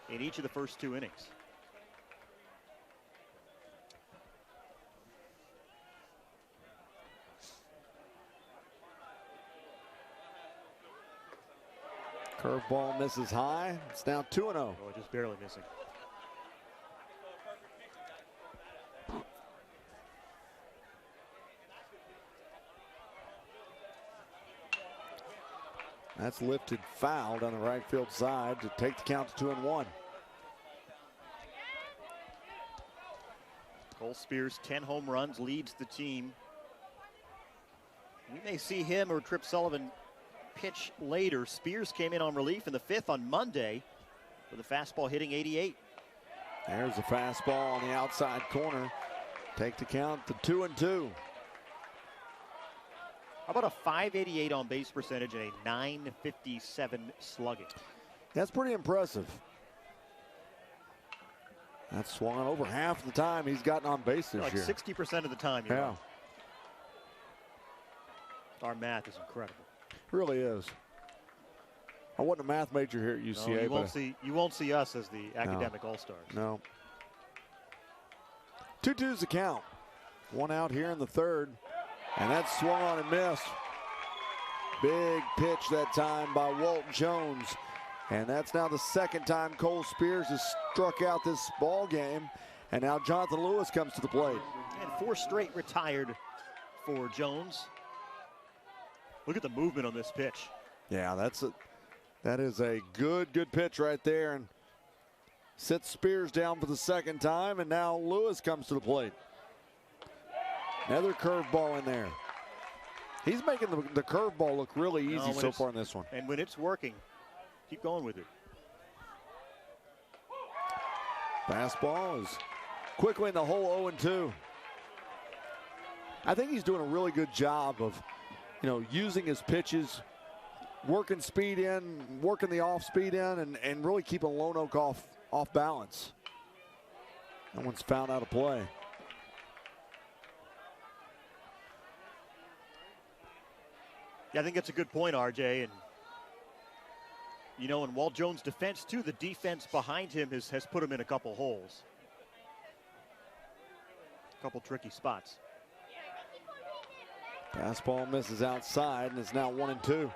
in each of the first 2 innings. Curveball misses high. It's now 2-0. Oh, just barely missing. That's lifted foul down the right field side to take the count to 2-1. Cole Spears, 10 home runs, leads the team. We may see him or Tripp Sullivan pitch later. Spears came in on relief in the 5th on Monday with a fastball hitting 88. There's a fastball on the outside corner. Take the count to 2-2. How about a .588 on base percentage and a .957 slugging? That's pretty impressive. That's swung on over half of the time he's gotten on base this like year. 60% of the time. Yeah. Right. Our math is incredible. Really is. I wasn't a math major here at UCA. No, you won't see us as the academic all-stars. No. 2-2's the count. 1 out here in the third. And that's swung on and missed. Big pitch that time by Walt Jones. And that's now the second time Cole Spears has struck out this ball game. And now Jonathan Lewis comes to the plate. And 4 straight retired for Jones. Look at the movement on this pitch. Yeah, that is a good pitch right there, and sits Spears down for the second time, and now Lewis comes to the plate. Another curveball in there. He's making the curveball look really easy so far in this one. And when it's working, keep going with it. Fastball is quickly in the hole, 0-2. I think he's doing a really good job of, using his pitches, working speed in, working the off speed in, and really keeping Lonoke off balance. No one's found out a play. Yeah, I think that's a good point, RJ. And, in Walt Jones' defense, too, the defense behind him has put him in a couple holes. a couple tricky spots. Fastball misses outside, and it's now 1-2. Well,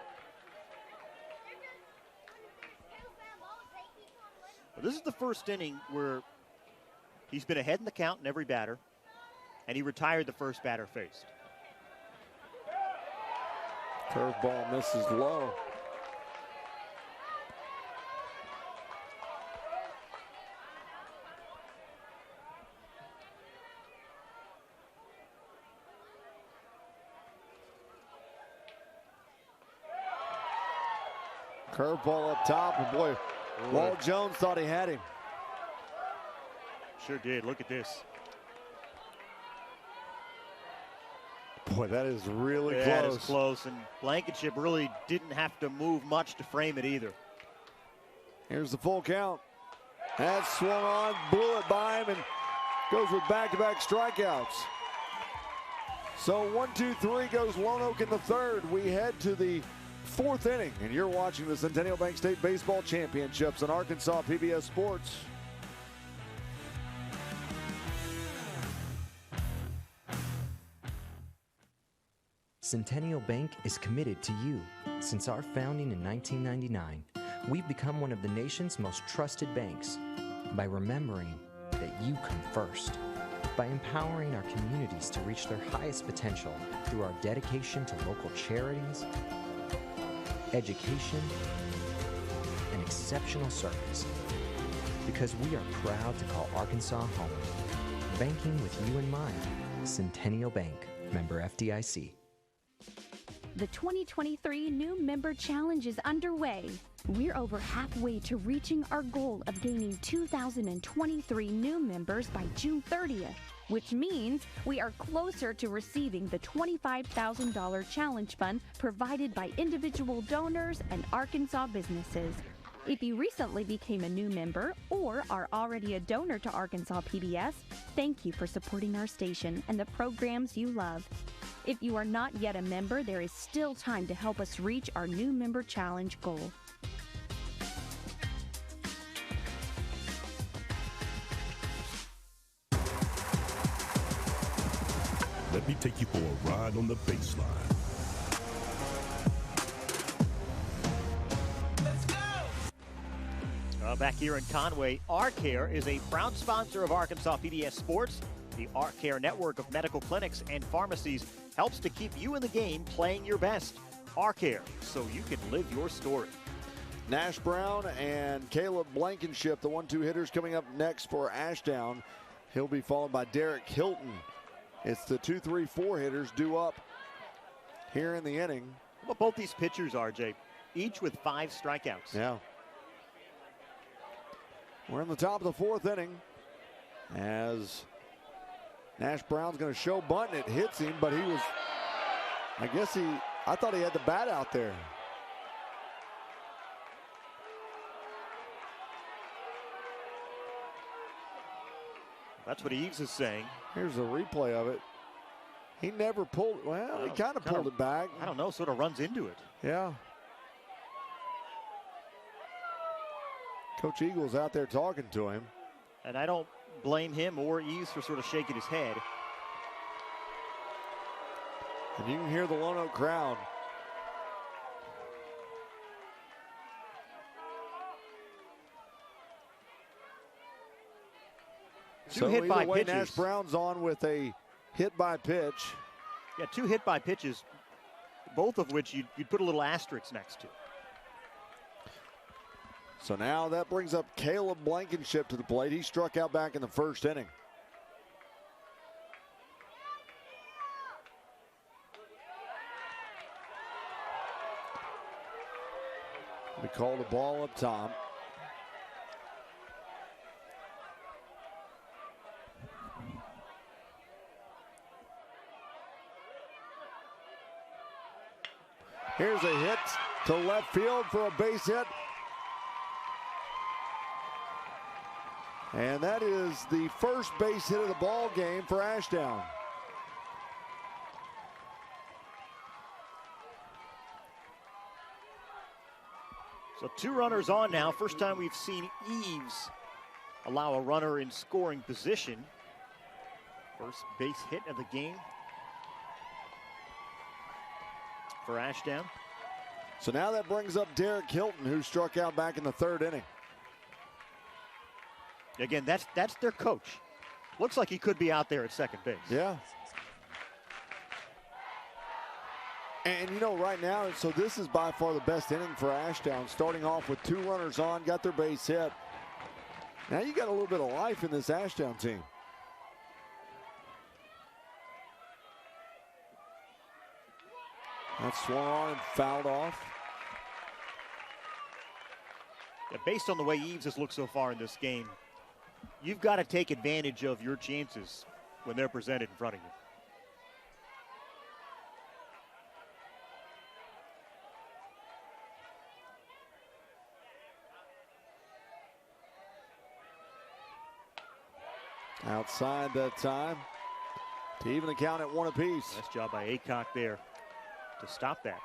this is the first inning where he's been ahead in the count in every batter, and he retired the first batter faced. Curveball misses low. Curveball up top, and boy, Walt Jones thought he had him. Sure did. Look at this. Boy, that is really close. That is close, and Blankenship really didn't have to move much to frame it either. Here's the full count. That swung on, blew it by him, and goes with back-to-back strikeouts. So 1-2-3 goes Lonoke in the third. We head to the fourth inning, and you're watching the Centennial Bank State Baseball Championships on Arkansas PBS Sports. Centennial Bank is committed to you. Since our founding in 1999, we've become one of the nation's most trusted banks by remembering that you come first, by empowering our communities to reach their highest potential through our dedication to local charities, education, and exceptional service. Because we are proud to call Arkansas home. Banking with you in mind. Centennial Bank, member FDIC. The 2023 New Member Challenge is underway. We're over halfway to reaching our goal of gaining 2,023 new members by June 30th, which means we are closer to receiving the $25,000 challenge fund provided by individual donors and Arkansas businesses. If you recently became a new member or are already a donor to Arkansas PBS, thank you for supporting our station and the programs you love. If you are not yet a member, there is still time to help us reach our New Member Challenge goal. Let me take you for a ride on the baseline. Back here in Conway, ARCare is a proud sponsor of Arkansas PBS Sports. The ARCare network of medical clinics and pharmacies helps to keep you in the game playing your best. ARCare, so you can live your story. Nash Brown and Caleb Blankenship, the 1-2 hitters, coming up next for Ashdown. He'll be followed by Derek Hilton. It's the 2-3-4 hitters due up here in the inning. Well, both these pitchers, RJ, each with 5 strikeouts. Yeah. We're in the top of the fourth inning as Nash Brown's going to show bunt, and it hits him, but he was, I thought he had the bat out there. That's what Eves is saying. Here's a replay of it. He never pulled, well, he kind of pulled it back. I don't know, sort of runs into it. Yeah. Coach Eagle's out there talking to him. And I don't blame him or Eves for sort of shaking his head. And you can hear the Lonoke crowd. Two hit by pitches. Nash Brown's on with a hit by pitch. Yeah, 2 hit by pitches, both of which you'd put a little asterisk next to. So now that brings up Caleb Blankenship to the plate. He struck out back in the first inning. We called a ball up top. Here's a hit to left field for a base hit. And that is the first base hit of the ball game for Ashdown. So 2 runners on now. First time we've seen Eves allow a runner in scoring position. First base hit of the game for Ashdown. So now that brings up Derek Hilton, who struck out back in the 3rd inning. Again, that's their coach. Looks like he could be out there at second base. Yeah. And you know, right now, so this is by far the best inning for Ashdown, starting off with 2 runners on, got their base hit. Now you got a little bit of life in this Ashdown team. That's swung on and fouled off. Yeah, based on the way Eves has looked so far in this game, you've got to take advantage of your chances when they're presented in front of you. Outside that time to even the count at 1 apiece. Nice job by Aycock there to stop that.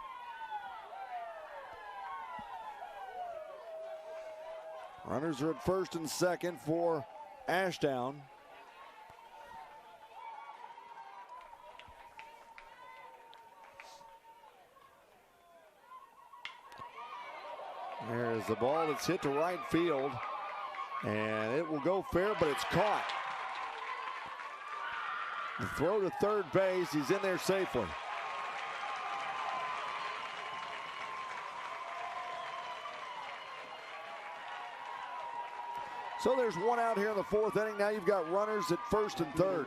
Runners are at 1st and 2nd for Ashdown. There's the ball that's hit to right field, and it will go fair, but it's caught. The throw to 3rd base, he's in there safely. So there's 1 out here in the 4th inning. Now you've got runners at 1st and 3rd.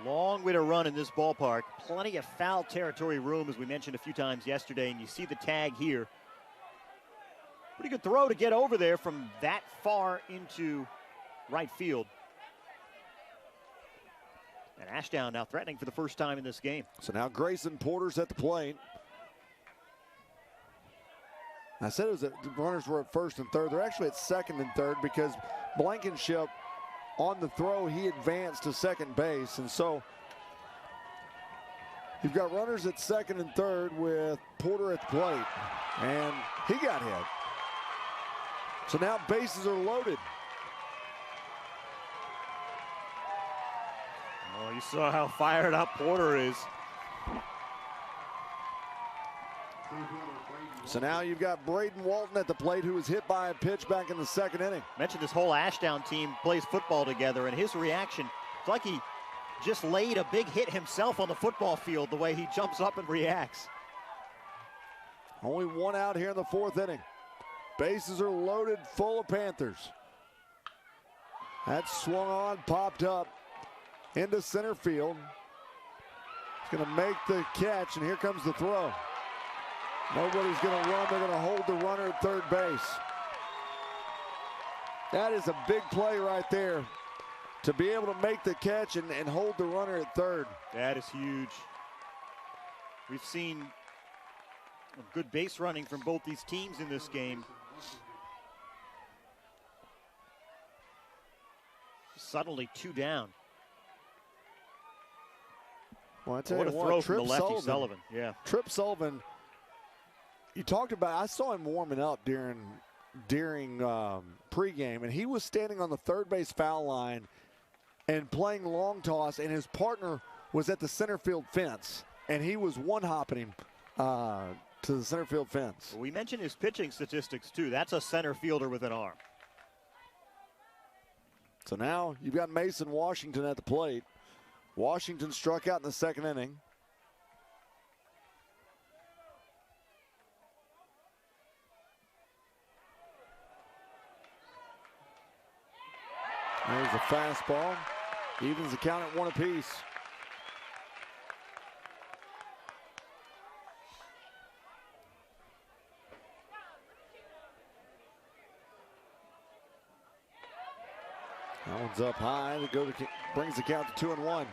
Long way to run in this ballpark. Plenty of foul territory room, as we mentioned a few times yesterday, and you see the tag here. Pretty good throw to get over there from that far into right field. And Ashdown now threatening for the first time in this game. So now Grayson Porter's at the plate. I said it was that the runners were at 1st and 3rd. They're actually at 2nd and 3rd because Blankenship, on the throw, he advanced to 2nd base. And so you've got runners at 2nd and 3rd with Porter at the plate. And he got hit. So now bases are loaded. Oh, you saw how fired up Porter is. So now you've got Braden Walton at the plate, who was hit by a pitch back in the 2nd inning. Mentioned this whole Ashdown team plays football together, and his reaction, it's like he just laid a big hit himself on the football field, the way he jumps up and reacts. Only 1 out here in the 4th inning. Bases are loaded, full of Panthers. That swung on, popped up into center field. He's going to make the catch, and here comes the throw. Nobody's going to run. They're going to hold the runner at 3rd base. That is a big play right there, to be able to make the catch and hold the runner at 3rd. That is huge. We've seen good base running from both these teams in this game. Suddenly 2 down. Well, I tell what you a what, throw Tripp from the lefty Sullivan. Yeah. Tripp Sullivan, you talked about, I saw him warming up during pregame, and he was standing on the 3rd base foul line and playing long toss, and his partner was at the center field fence, and he was one-hopping him to the center field fence. We mentioned his pitching statistics, too. That's a center fielder with an arm. So now you've got Mason Washington at the plate. Washington struck out in the 2nd inning. There's a fastball. Evens the count at 1 apiece. That one's up high. Brings the count to 2-1.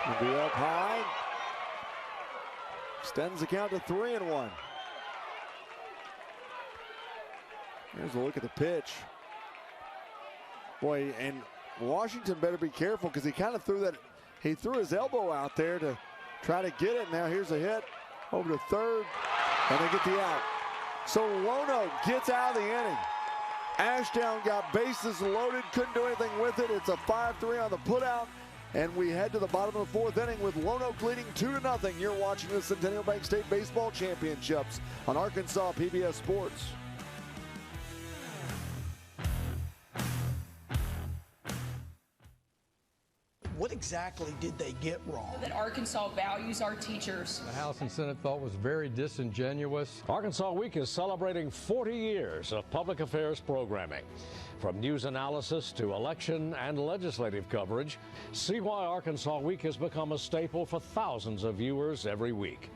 Will be up high. Extends the count to 3-1. Here's a look at the pitch. Boy, and Washington better be careful because he kind of threw that. He threw his elbow out there to try to get it. Now here's a hit over to third, and they get the out. So Lonoke gets out of the inning. Ashdown got bases loaded, couldn't do anything with it. It's a 5-3 on the putout, and we head to the bottom of the fourth inning with Lonoke leading 2-0. You're watching the Centennial Bank State Baseball Championships on Arkansas PBS Sports. What exactly did they get wrong? That Arkansas values our teachers. The House and Senate thought was very disingenuous. Arkansas Week is celebrating 40 years of public affairs programming. From news analysis to election and legislative coverage, see why Arkansas Week has become a staple for thousands of viewers every week.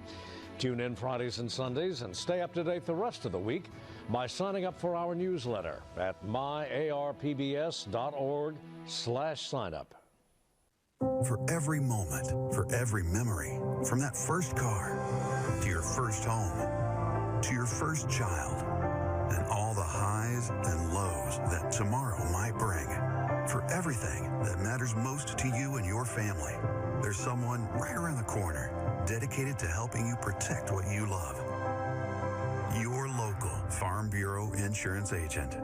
Tune in Fridays and Sundays and stay up to date the rest of the week by signing up for our newsletter at myarpbs.org/signup. For every moment, for every memory, from that first car to your first home, to your first child, and all the highs and lows that tomorrow might bring. For everything that matters most to you and your family, there's someone right around the corner dedicated to helping you protect what you love. Your local Farm Bureau insurance agent.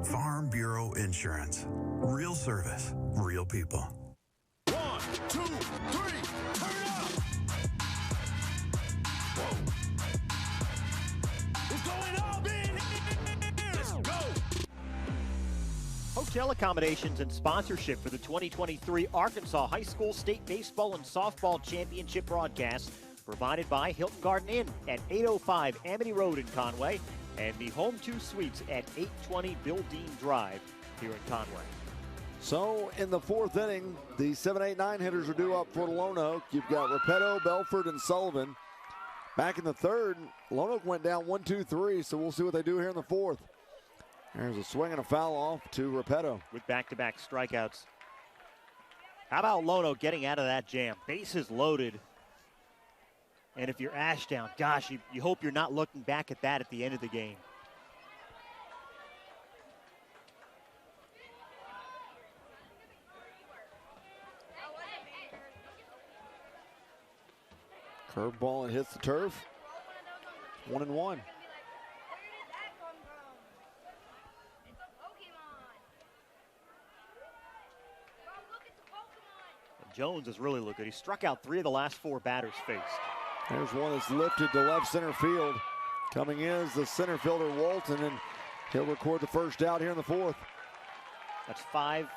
Farm Bureau Insurance. Real service, real people. 1, 2, 3, turn it up! Whoa. It's going up in here! Let's go! Hotel accommodations and sponsorship for the 2023 Arkansas High School State Baseball and Softball Championship broadcast provided by Hilton Garden Inn at 805 Amity Road in Conway and the Home 2 Suites at 820 Bill Dean Drive here in Conway. So in the fourth inning, the 7, 8, 9 hitters are due up for Lonoke. You've got Repetto, Belford, and Sullivan. Back in the third, Lonoke went down 1, 2, 3, so we'll see what they do here in the fourth. There's a swing and a foul off to Repetto. With back-to-back strikeouts. How about Lonoke getting out of that jam? Bases loaded. And if you're Ashdown, gosh, you hope you're not looking back at that at the end of the game. Curveball and hits the turf. 1-1. Jones is really looking good. He struck out 3 of the last 4 batters faced. There's one that's lifted to left center field. Coming in is the center fielder Walton, and he'll record the first out here in the fourth. That's 5.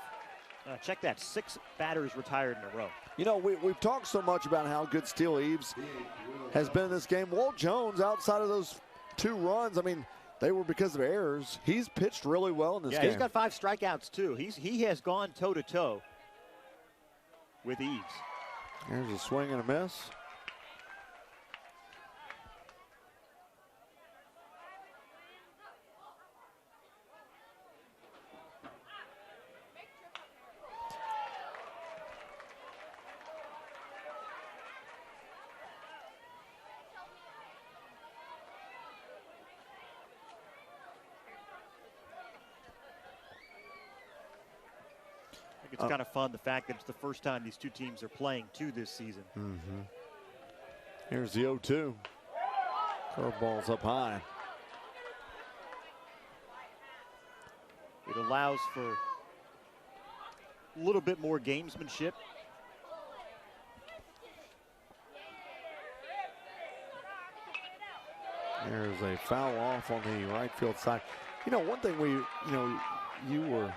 Check that, 6 batters retired in a row. You know, we've talked so much about how good Steele Eves has been in this game. Walt Jones, outside of those 2 runs, I mean, they were because of errors. He's pitched really well in this game. Yeah, he's got 5 strikeouts too. He has gone toe-to-toe with Eves. There's a swing and a miss. It's kind of fun, the fact that it's the first time these 2 teams are playing 2 this season. Here's the 0-2. Curveball's up high. It allows for a little bit more gamesmanship. There's a foul off on the right field side. You know, one thing we were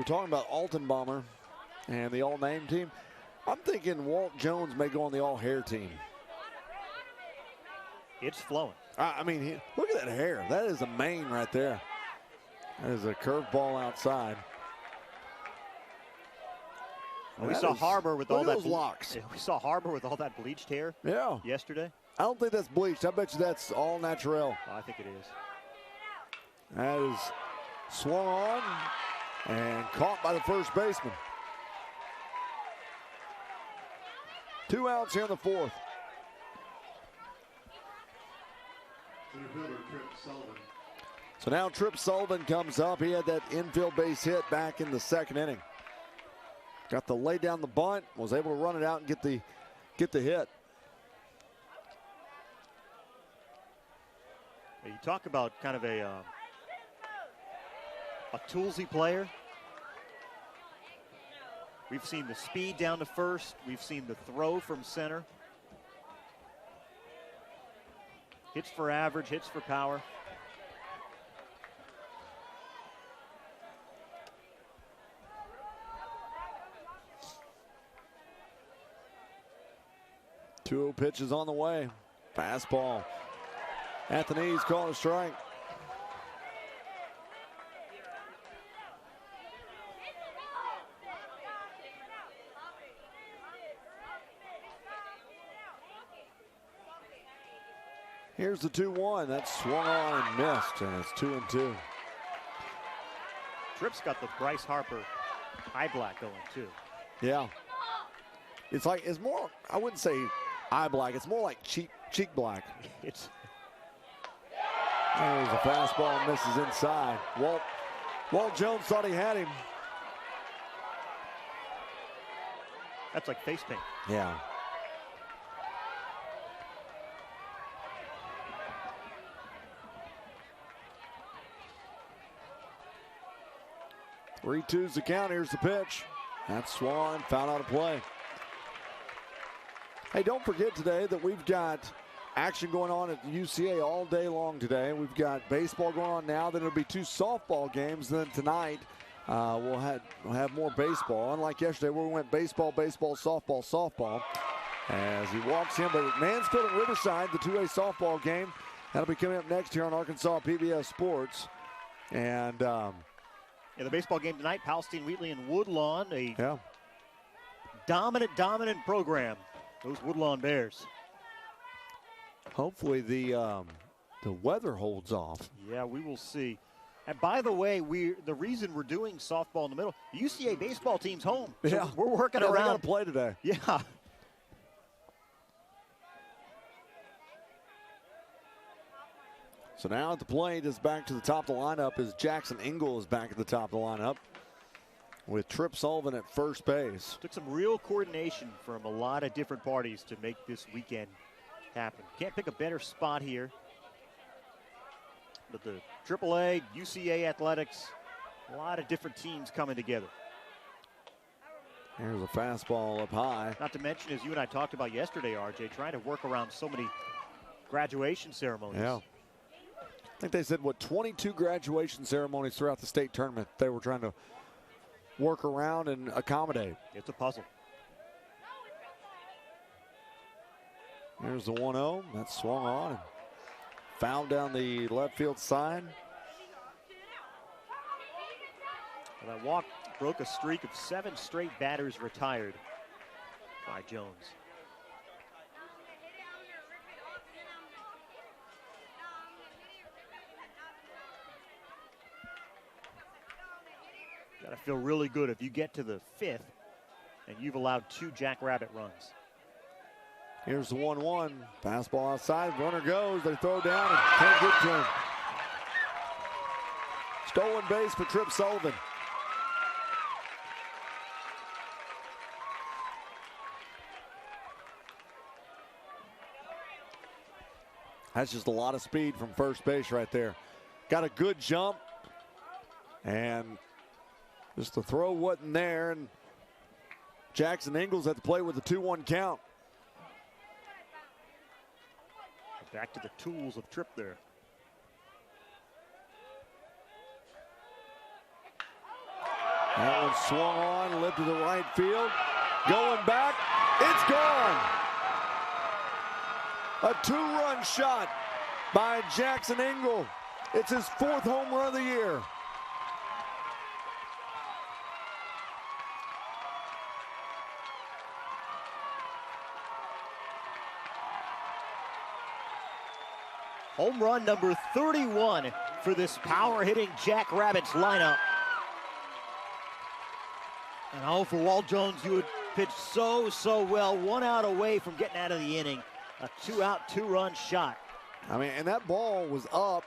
talking about Altenbaumer and the all-name team. I'm thinking Walt Jones may go on the all-hair team. It's flowing. I mean, look at that hair. That is a mane right there. That is a curveball outside. We saw Harbor with all that locks. We saw Harbor with all that bleached hair. Yeah. Yesterday. I don't think that's bleached. I bet you that's all natural. Oh, I think it is. That is swung on and caught by the first baseman. 2 outs here in the fourth. So now Tripp Sullivan comes up. He had that infield base hit back in the second inning. Got to lay down the bunt, was able to run it out and get the hit. You talk about kind of a toolsy player. We've seen the speed down to first. We've seen the throw from center. Hits for average, hits for power. Two pitches on the way. Fastball. At the knees, called a strike. Here's the 2-1. That's swung on and missed, and it's 2-2. Tripp's got the Bryce Harper eye black going too. Yeah. It's more, I wouldn't say eye black, it's more like cheek black. It's there's a fastball, misses inside. Walt Jones thought he had him. That's like face paint. Yeah. Three twos the count. Here's the pitch. That's swung, found out a play. Hey, don't forget today that we've got action going on at the UCA all day long today. We've got baseball going on now. Then it'll be two softball games. Then tonight we'll have more baseball. Unlike yesterday where we went baseball, softball. As he walks in, but at Mansfield and Riverside, the 2A softball game, that'll be coming up next here on Arkansas PBS Sports. And the baseball game tonight, Palestine, Wheatley, and Woodlawn, a dominant program. Those Woodlawn Bears. Hopefully the weather holds off. Yeah, we will see. And by the way, the reason we're doing softball in the middle, the UCA baseball team's home. So yeah, we're working around. They got to play today. Yeah. So now at the plate is back to the top of the lineup as Jackson Engel is back at the top of the lineup with Tripp Sullivan at first base. Took some real coordination from a lot of different parties to make this weekend happen. Can't pick a better spot here. But the AAA, UCA Athletics, a lot of different teams coming together. Here's a fastball up high. Not to mention, as you and I talked about yesterday, RJ, trying to work around so many graduation ceremonies. Yeah. I think they said, 22 graduation ceremonies throughout the state tournament they were trying to work around and accommodate. It's a puzzle. Here's the 1-0. That's swung on and fouled down the left field side. Well, that walk broke a streak of 7 straight batters retired by Jones. Got to feel really good if you get to the 5th and you've allowed 2 Jackrabbit runs. Here's the 1-1. Fastball outside. Runner goes. They throw down and can't get to him. Stolen base for Tripp Sullivan. That's just a lot of speed from first base right there. Got a good jump. And just the throw wasn't there. And Jackson Engels at the plate with a 2-1 count. Back to the tools of Tripp there. That one swung on, lifted to the right field. Going back, it's gone. A 2-run shot by Jackson Engel. It's his 4th home run of the year. Home run number 31 for this power-hitting Jackrabbits lineup. And for Walt Jones, you would pitch so well. 1 out away from getting out of the inning. A 2-out, 2-run shot. I mean, and that ball was up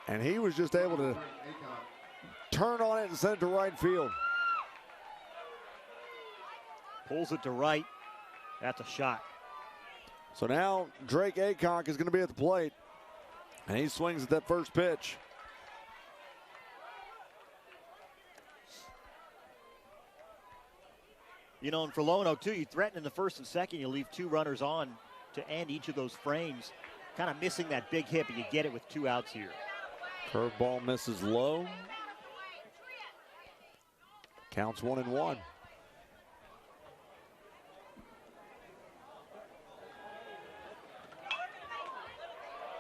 And he was just able to turn on it and send it to right field. Pulls it to right. That's a shot. So now Drake Aycock is going to be at the plate. And he swings at that first pitch. You know, and for Lonoke, too, you threaten in the first and second. You leave 2 runners on to end each of those frames. Kind of missing that big hit, but you get it with 2 outs here. Curveball misses low. Counts 1-1.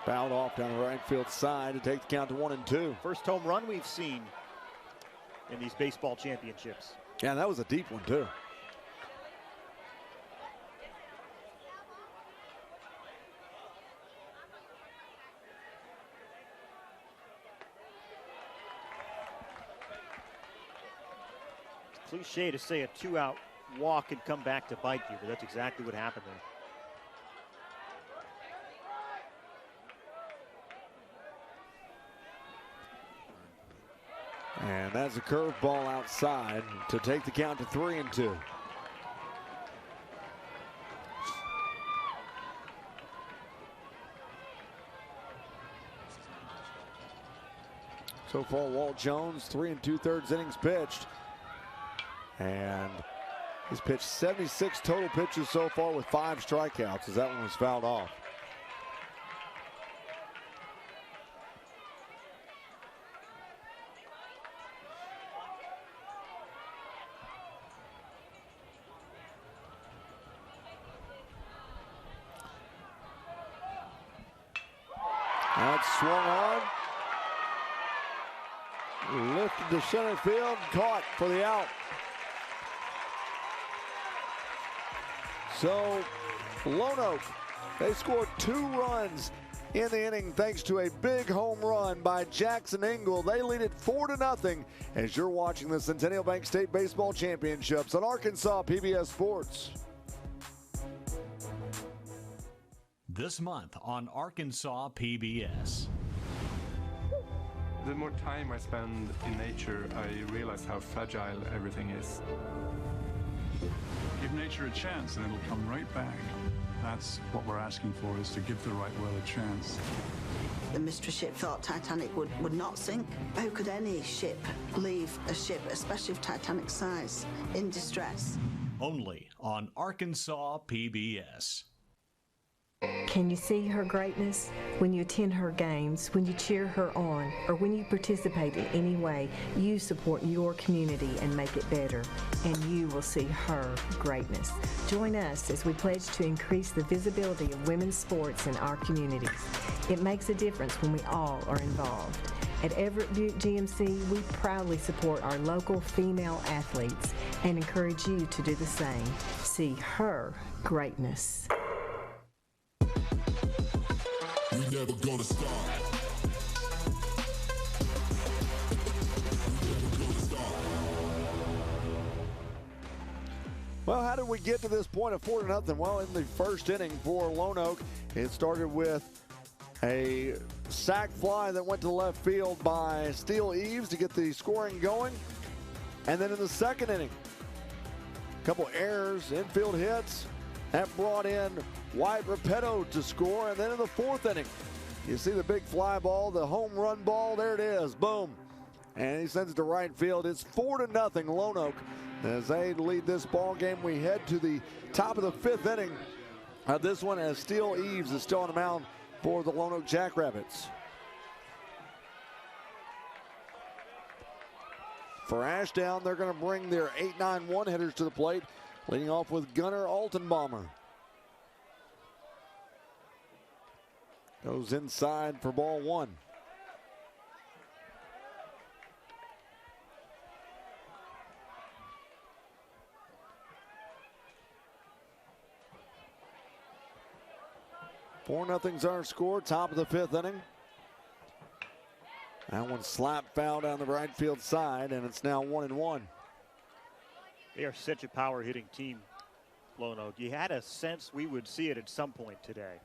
Fouled off down the right field side to take the count to 1-2. First home run we've seen in these baseball championships. Yeah, that was a deep one, too. Cliche to say a 2-out walk can come back to bite you, but that's exactly what happened there. And that's a curveball outside to take the count to 3-2. So far, Walt Jones, 3 2/3 innings pitched. And he's pitched 76 total pitches so far with 5 strikeouts, as that one was fouled off. That's swung on. Lifted to center field, caught for the out. So Lonoke, they scored 2 runs in the inning thanks to a big home run by Jackson Engel. They lead it 4-0 as you're watching the Centennial Bank State Baseball Championships on Arkansas PBS Sports. This month on Arkansas PBS. The more time I spend in nature, I realize how fragile everything is. Give nature a chance and it'll come right back. That's what we're asking for, is to give the right whale a chance. The mystery ship thought Titanic would not sink. How could any ship leave a ship, especially of Titanic size, in distress? Only on Arkansas PBS. Can you see her greatness? When you attend her games, when you cheer her on, or when you participate in any way, you support your community and make it better, and you will see her greatness. Join us as we pledge to increase the visibility of women's sports in our communities. It makes a difference when we all are involved. At Everett Buick GMC, we proudly support our local female athletes and encourage you to do the same. See her greatness. We never gonna stop. Well, how did we get to this point of 4-0? Well, in the first inning for Lonoke, it started with a sac fly that went to left field by Steele Eves to get the scoring going. And then in the second inning, a couple errors, infield hits, that brought in White Repetto to score. And then in the fourth inning, you see the big fly ball, the home run ball. There it is. Boom. And he sends it to right field. It's 4-0 Lonoke as they lead this ball game. We head to the top of the fifth inning of this one as Steele Eves is still on the mound for the Lonoke Jackrabbits. For Ashdown, they're going to bring their 8-9-1 hitters to the plate, leading off with Gunnar Altenbaumer. Goes inside for ball one. 4-0's our score, top of the fifth inning. That one slap foul down the right field side, and it's now 1-1. They are such a power hitting team, Lonoke. You had a sense we would see it at some point today.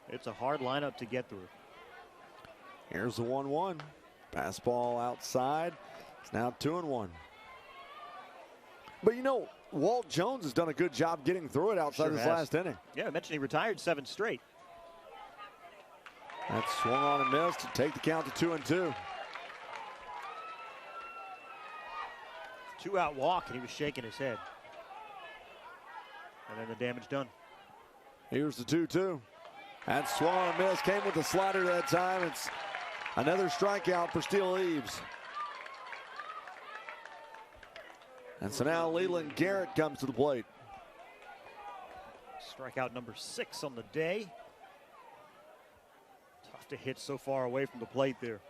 It's a hard lineup to get through. Here's the 1-1. Pass ball outside. It's now 2-1. But you know, Walt Jones has done a good job getting through it outside this last inning. Yeah, I mentioned he retired 7 straight. That swung on and missed to take the count to 2-2. 2-out walk, and he was shaking his head. And then the damage done. Here's the 2-2. That swung on and missed. Came with the slider that time. It's another strikeout for Steele Eaves. And so now Leland Garrett comes to the plate. Strikeout number 6 on the day. Tough to hit so far away from the plate there.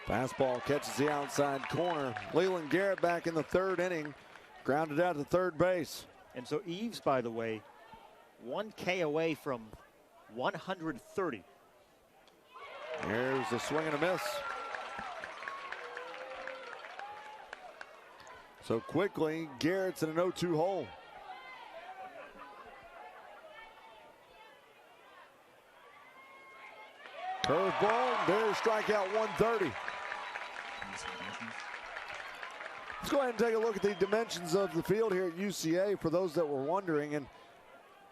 Fastball catches the outside corner. Leland Garrett back in the 3rd inning. Grounded out to third base. And so Eaves, by the way, 1 K away from 130. Here's the swing and a miss. So quickly, Garrett's in an 0-2 hole. Curveball, there's strikeout 130. Let's go ahead and take a look at the dimensions of the field here at UCA for those that were wondering. And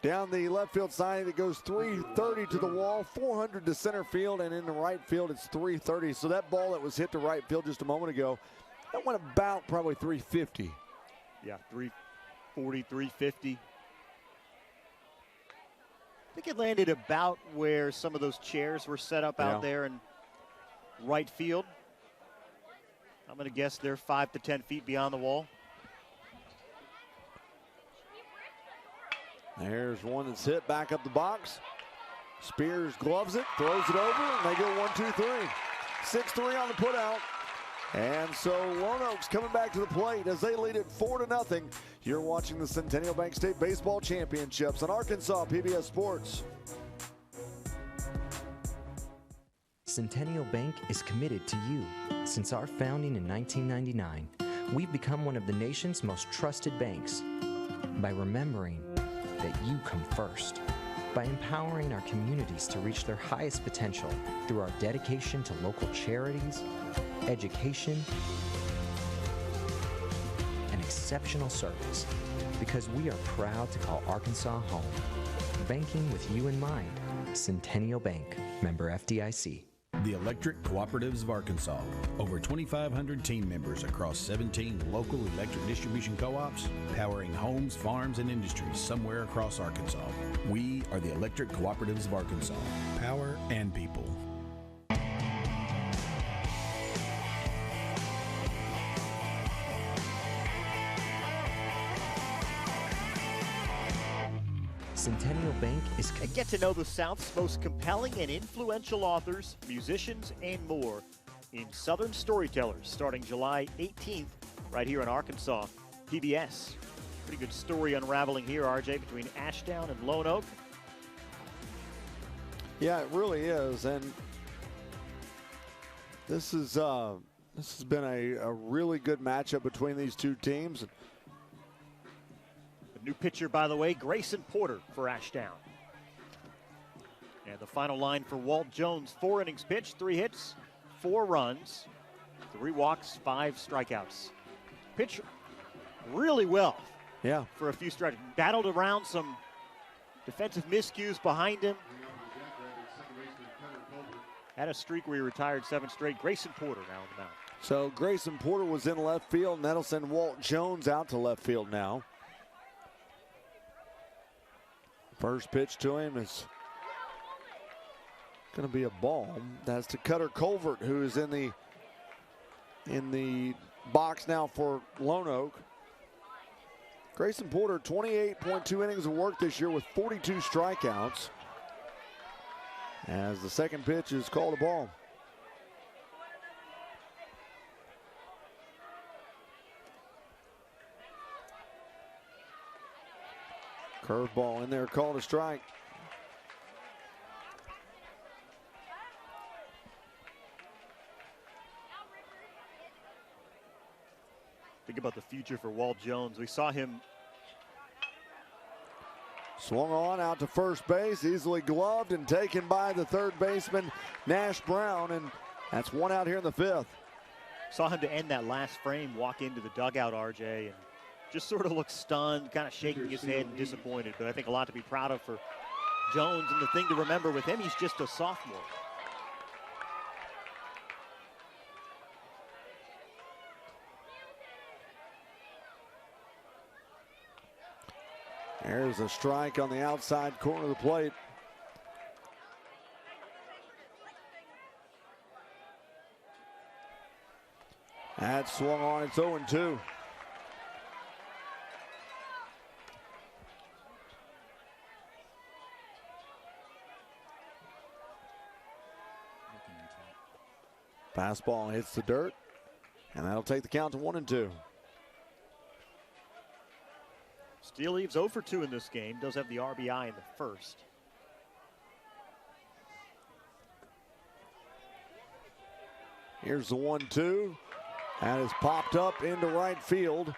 down the left field side, it goes 330 to the wall, 400 to center field, and in the right field, it's 330. So that ball that was hit to right field just a moment ago, that went about probably 350. Yeah, 340, 350. I think it landed about where some of those chairs were set up out there in right field. I'm going to guess they're 5 to 10 feet beyond the wall. There's one that's hit back up the box. Spears gloves it, throws it over, and they go 1-2-3. 6-3 on the putout. And so Lonoke's coming back to the plate as they lead it 4-0. You're watching the Centennial Bank State Baseball Championships on Arkansas PBS Sports. Centennial Bank is committed to you. Since our founding in 1999, we've become one of the nation's most trusted banks by remembering that you come first, by empowering our communities to reach their highest potential through our dedication to local charities, education, and exceptional service, because we are proud to call Arkansas home. Banking with you in mind. Centennial Bank, member FDIC. The Electric Cooperatives of Arkansas. Over 2,500 team members across 17 local electric distribution co-ops, powering homes, farms, and industries somewhere across Arkansas. We are the Electric Cooperatives of Arkansas. Power and people. Centennial Bank is... Get to know the South's most compelling and influential authors, musicians, and more in Southern Storytellers starting July 18th right here in Arkansas PBS. Pretty good story unraveling here, RJ, between Ashdown and Lonoke. Yeah, it really is. And this has been a really good matchup between these two teams. New pitcher, by the way, Grayson Porter for Ashdown. And the final line for Walt Jones, 4 innings pitched, 3 hits, 4 runs, 3 walks, 5 strikeouts. Pitched really well. Yeah. For a few strikes. Battled around some defensive miscues behind him. Had a streak where he retired 7 straight. Grayson Porter now on the mound. So Grayson Porter was in left field, and that'll send Walt Jones out to left field now. First pitch to him is going to be a ball. That's to Cutter Colvert, who is in the box now for Lonoke. Grayson Porter, 28.2 innings of work this year with 42 strikeouts. As the second pitch is called a ball. Curveball in there, called a strike. Think about the future for Walt Jones. We saw him Swung on out to first base, easily gloved and taken by the third baseman, Nash Brown, and that's one out here in the fifth. Saw him to end that last frame, walk into the dugout, RJ, and just sort of look stunned, kind of shaking his head and disappointed. But I think a lot to be proud of for Jones, and the thing to remember with him, he's just a sophomore. There's a strike on the outside corner of the plate. That swung on, it's 0-2. Fastball hits the dirt, and that'll take the count to 1-2. Steele leaves 0 for 2 in this game. Does have the RBI in the first. Here's the 1-2. That is popped up into right field.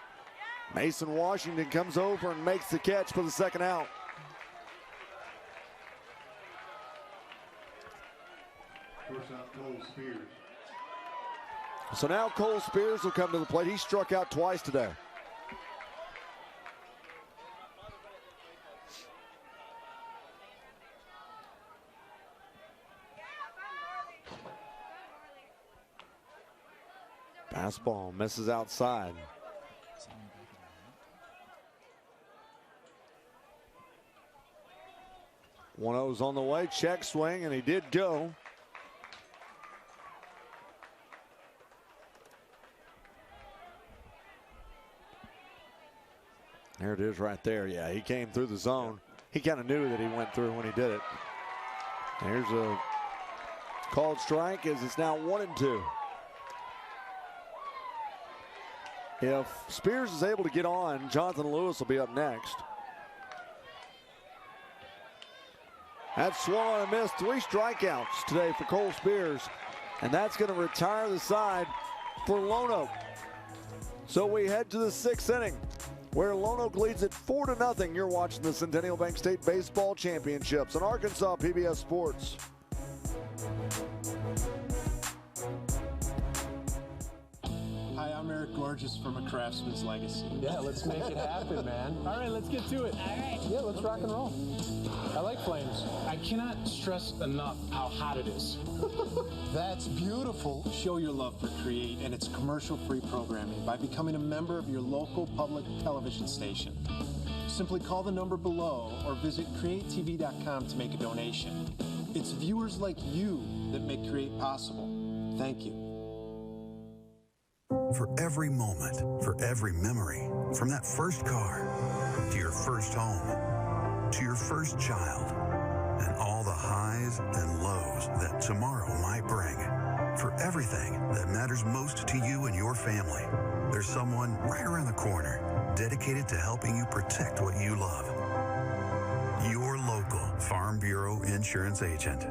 Mason Washington comes over and makes the catch for the second out. First out, Cole Spears. So now Cole Spears will come to the plate. He struck out twice today. Fastball misses outside. 1-0's on the way. Check swing, and he did go. There it is right there. Yeah, he came through the zone. He kind of knew that he went through when he did it. There's a called strike as it's now 1-2. If Spears is able to get on, Jonathan Lewis will be up next. That's swung on and missed. 3 strikeouts today for Cole Spears. And that's going to retire the side for Lonoke. So we head to the 6th inning, where Lonoke leads it 4-0. You're watching the Centennial Bank State Baseball Championships on Arkansas PBS Sports. Hi, I'm Eric Gorgeous from A Craftsman's Legacy. Yeah, let's make it happen, man. All right, let's get to it. All right. Yeah, let's rock and roll. I like flames. I cannot stress enough how hot it is. That's beautiful. Show your love for Create and its commercial-free programming by becoming a member of your local public television station. Simply call the number below or visit createtv.com to make a donation. It's viewers like you that make Create possible. Thank you. For every moment, for every memory, from that first car to your first home, to your first child, and all the highs and lows that tomorrow might bring. For everything that matters most to you and your family, there's someone right around the corner dedicated to helping you protect what you love. Your local Farm Bureau Insurance agent.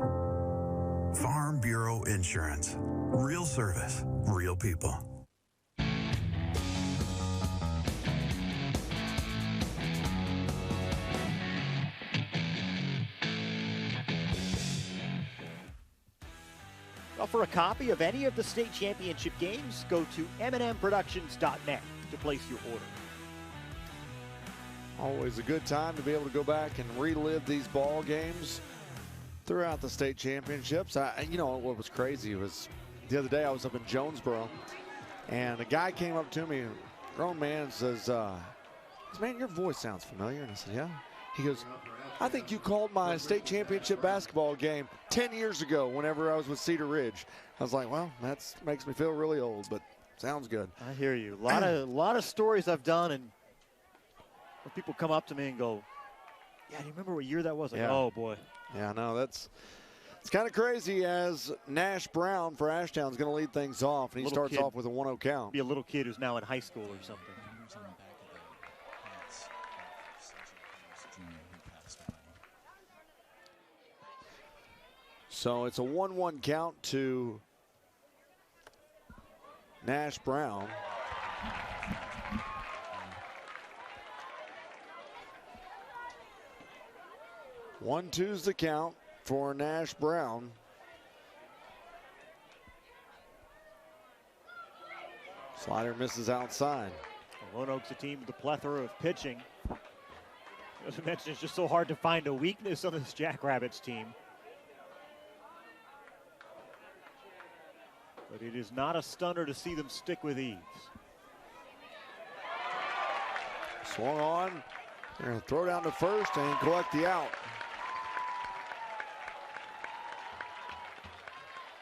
Farm Bureau Insurance. Real service, real people. Well, for a copy of any of the state championship games, go to mnmproductions.net to place your order. Always a good time to be able to go back and relive these ball games throughout the state championships. You know what was crazy was the other day I was up in Jonesboro, and a guy came up to me, a grown man, and says, "Man, your voice sounds familiar." And I said, "Yeah." He goes, "I think you called my state championship basketball game 10 years ago whenever I was with Cedar Ridge." I was like, "Well, that makes me feel really old, but sounds good." I hear you. A lot of stories I've done, and when people come up to me and go, "Yeah, do you remember what year that was?" Like, yeah. Oh boy. Yeah, no, it's kind of crazy as Nash Brown for Ashdown is going to lead things off, and he starts off with a 1-0 count. Be a little kid who's now in high school or something. So it's a 1-1 count to Nash Brown. 1-2's the count for Nash Brown. Slider misses outside. Lonoke's a team with a plethora of pitching. As I mentioned, it's just so hard to find a weakness on this Jackrabbits team. But it is not a stunner to see them stick with ease. Swung on. They're going to throw down to first and collect the out.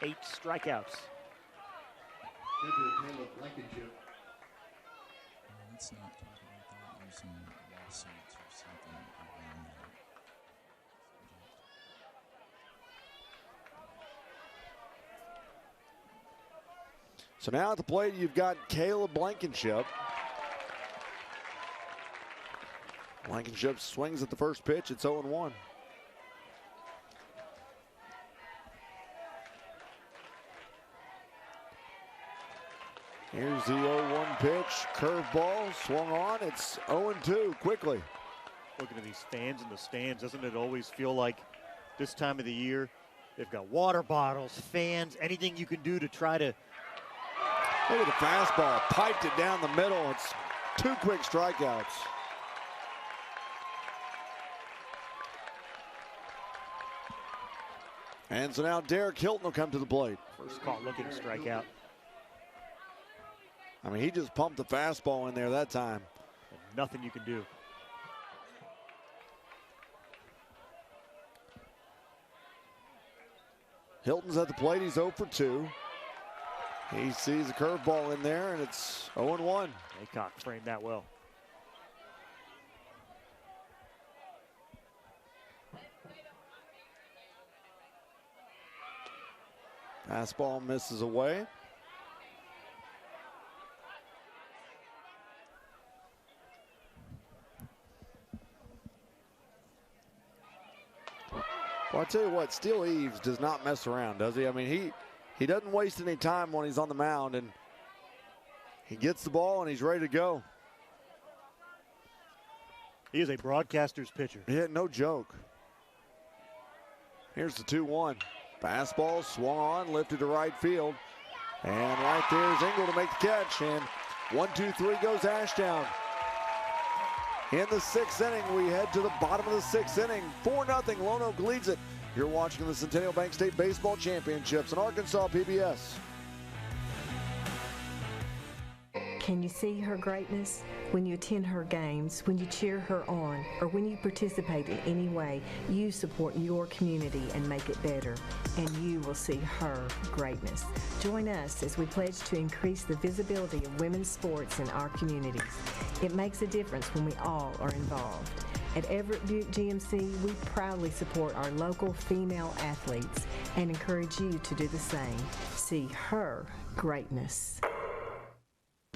8 strikeouts. Let's not talk about that. There's some lawsuits or something around that. So now at the plate, you've got Caleb Blankenship. Blankenship swings at the first pitch. It's 0-1. Here's the 0-1 pitch. Curveball swung on. It's 0-2 quickly. Looking at these fans in the stands, doesn't it always feel like this time of the year they've got water bottles, fans, anything you can do to try to. Look at the fastball. Piped it down the middle. It's 2 quick strikeouts. And so now Derek Hilton will come to the plate. First caught looking to strike out. I mean, he just pumped the fastball in there that time. And nothing you can do. Hilton's at the plate. He's 0 for 2. He sees a curveball in there, and it's 0-1. Aycock framed that well. Fastball misses away. Well, I tell you what, Steele Eves does not mess around, does he? I mean, he doesn't waste any time when he's on the mound, and he gets the ball and he's ready to go. He is a broadcaster's pitcher. Yeah, no joke. Here's the 2-1. Fastball swung on, lifted to right field. And right there is Engel to make the catch. And 1-2-3 goes Ashdown. In the 6th inning, we head to the bottom of the 6th inning. 4-0, Lonoke leads it. You're watching the Centennial Bank State Baseball Championships on Arkansas PBS. Can you see her greatness? When you attend her games, when you cheer her on, or when you participate in any way, you support your community and make it better, and you will see her greatness. Join us as we pledge to increase the visibility of women's sports in our communities. It makes a difference when we all are involved. At Everett Buick GMC, we proudly support our local female athletes and encourage you to do the same. See her greatness.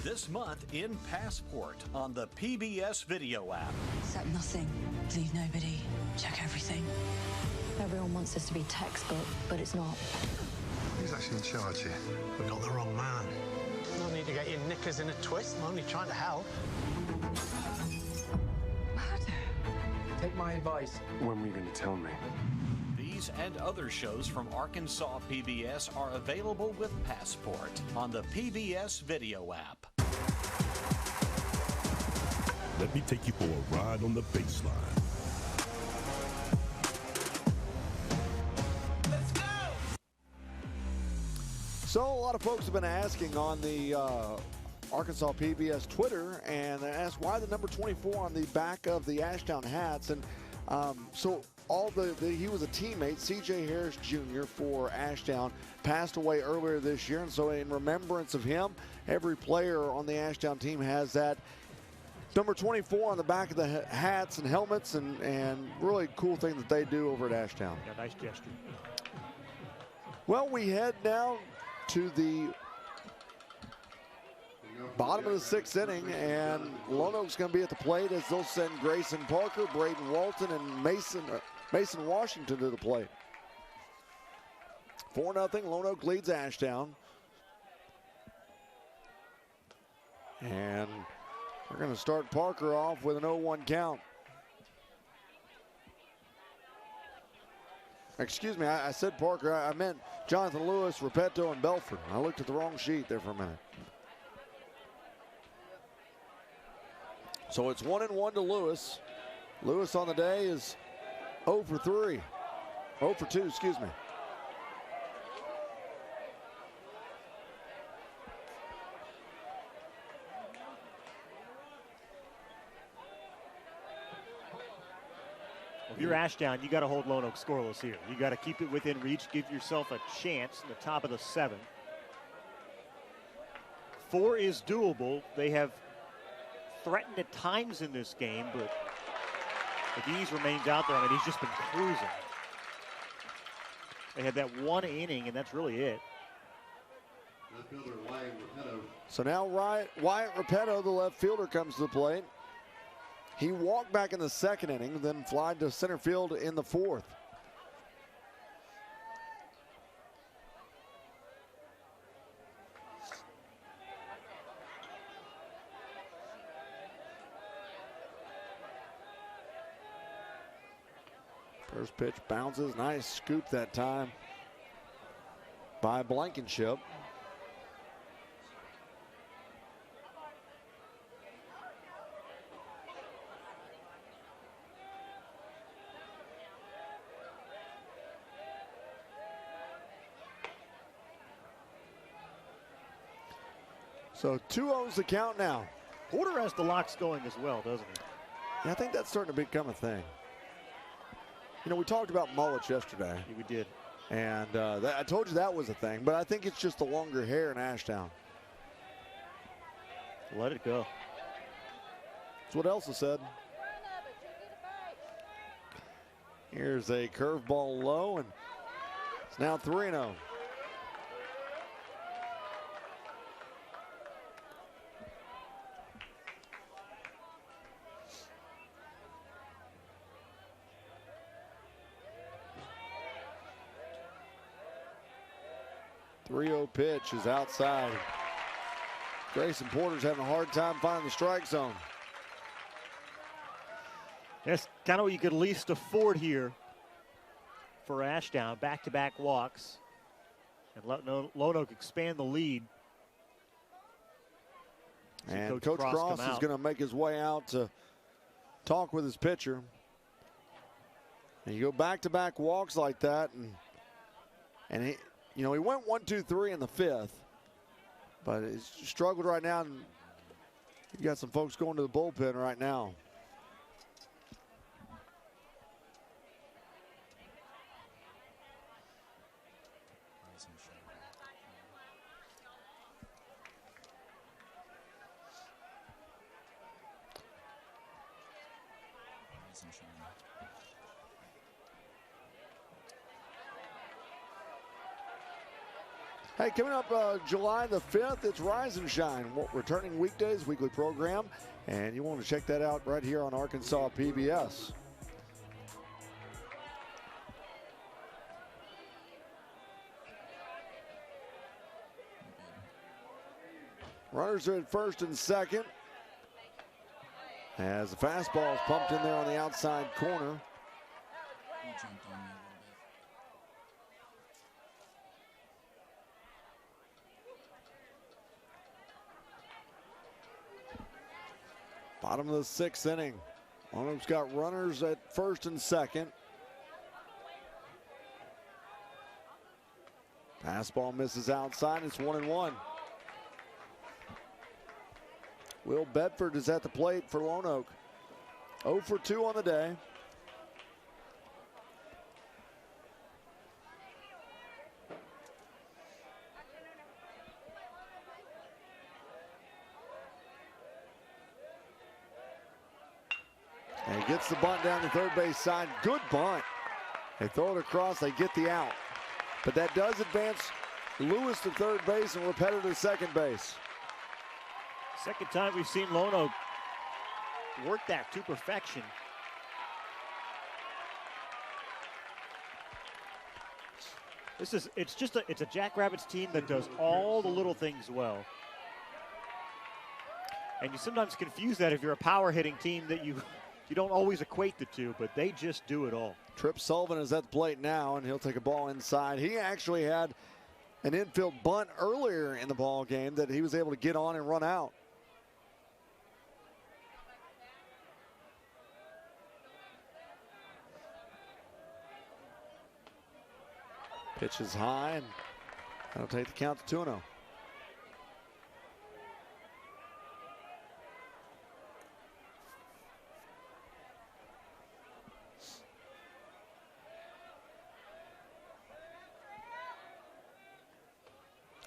This month in Passport on the PBS video app. Accept nothing, leave nobody, check everything. Everyone wants us to be textbook, but it's not. Who's actually in charge here? We got the wrong man. No need to get your knickers in a twist. I'm only trying to help. Take my advice. When were you going to tell me? These and other shows from Arkansas PBS are available with Passport on the PBS video app. Let me take you for a ride on the baseline. Let's go! So a lot of folks have been asking on the Arkansas PBS Twitter, and they asked why the number 24 on the back of the Ashdown hats. And so he was a teammate, C.J. Harris Jr. for Ashdown, passed away earlier this year, and so in remembrance of him, every player on the Ashdown team has that number 24 on the back of the hats and helmets, and really cool thing that they do over at Ashdown. Yeah, nice gesture. Well, we head now to the bottom of the 6th inning, and Lonoke's going to be at the plate as they'll send Grayson Parker, Braden Walton, and Mason Washington to the plate. 4-0, Lonoke leads Ashdown. And we're going to start Parker off with an 0-1 count. Excuse me, I said Parker. I meant Jonathan Lewis, Repetto, and Belford. I looked at the wrong sheet there for a minute. So it's 1-1 to Lewis. Lewis on the day is 0 for 3. 0 for 2, excuse me. If you're Ashdown, you got to hold Lonoke scoreless here. You got to keep it within reach, give yourself a chance in the top of the 7th. 4 is doable. They have threatened at times in this game, but if Ease remains out there, I mean, he's just been cruising. They had that 1 inning, and that's really it. So now Wyatt Repetto, the left fielder, comes to the plate. He walked back in the 2nd inning, then flied to center field in the 4th. First pitch bounces, nice scoop that time by Blankenship. So 2-0's the count now. Porter has the locks going as well, doesn't he? Yeah, I think that's starting to become a thing. You know, we talked about mullets yesterday. Yeah, we did. And I told you that was a thing, but I think it's just the longer hair in Ashdown. Let it go. That's what Elsa said. Here's a curveball low, and it's now 3-0. Pitch is outside. Grayson Porter's having a hard time finding the strike zone. That's kind of what you could least afford here for Ashdown. Back-to-back walks. And let Lonoke expand the lead. And Coach Cross is going to make his way out to talk with his pitcher. And you go back-to-back walks like that, and he, you know, he went 1-2-3 in the 5th, but he's struggled right now. And you got some folks going to the bullpen right now. Hey, coming up July the 5th, it's Rise and Shine, returning weekdays, weekly program, and you want to check that out right here on Arkansas PBS. Runners are at 1st and 2nd. As the fastball is pumped in there on the outside corner. Bottom of the 6th inning. Lonoke's got runners at 1st and 2nd. Fastball misses outside. It's 1-1. Will Bedford is at the plate for Lonoke. 0 for 2 on the day. And he gets the bunt down the third base side. Good bunt. They throw it across, they get the out. But that does advance Lewis to third base and Repetto to second base. Second time we've seen Lonoke work that to perfection. It's a Jackrabbits team that does all the little things well. And you sometimes confuse that if you're a power hitting team that you You don't always equate the two, but they just do it all. Tripp Sullivan is at the plate now, and he'll take a ball inside. He actually had an infield bunt earlier in the ball game that he was able to get on and run out. Pitch is high, and that'll take the count to 2-0.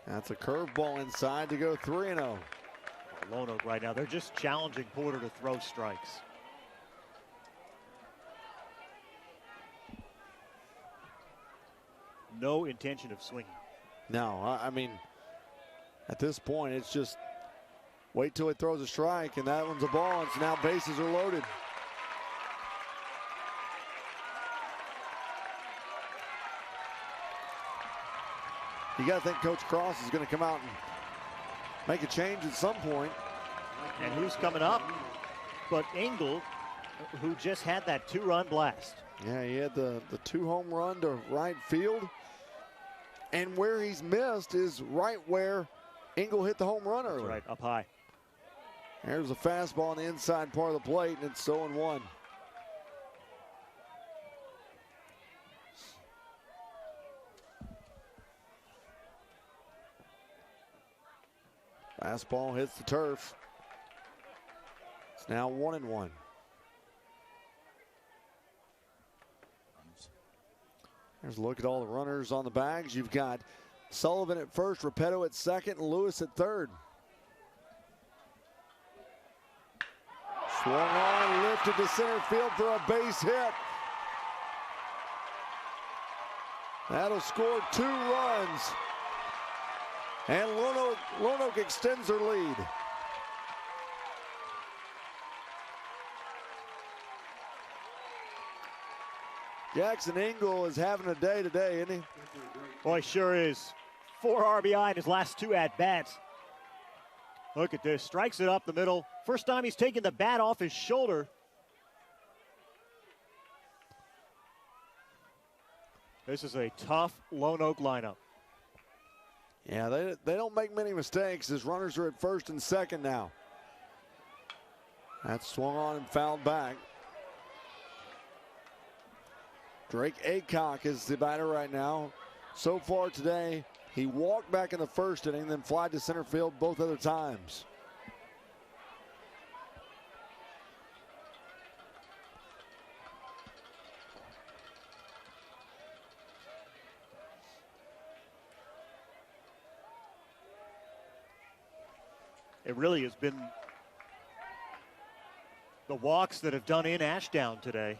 That's a curveball inside to go 3-0. Lonoke right now, they're just challenging Porter to throw strikes. No intention of swinging. No, I mean, at this point, it's just wait till he throws a strike, and that one's a ball, and so now bases are loaded. You got to think Coach Cross is going to come out and make a change at some point. And who's coming up? But Engel, who just had that 2-run blast. Yeah, he had the 2-home run to right field. And where he's missed is right where Engel hit the home run earlier. That's right, up high. There's a fastball on the inside part of the plate, and it's 0-1. Fastball hits the turf. It's now 1-1. There's a look at all the runners on the bags. You've got Sullivan at first, Repetto at second, and Lewis at third. Swung on, lifted to center field for a base hit. That'll score 2 runs. And Lonoke extends their lead. Jackson Engel is having a day today, isn't he? Boy, sure is. 4 RBI in his last 2 at-bats. Look at this, strikes it up the middle. First time he's taken the bat off his shoulder. This is a tough Lonoke lineup. Yeah, they don't make many mistakes as runners are at first and second now. That's swung on and fouled back. Drake Aycock is the batter right now. So far today, he walked back in the first inning, then flied to center field both other times. It really has been the walks that have done in Ashdown today.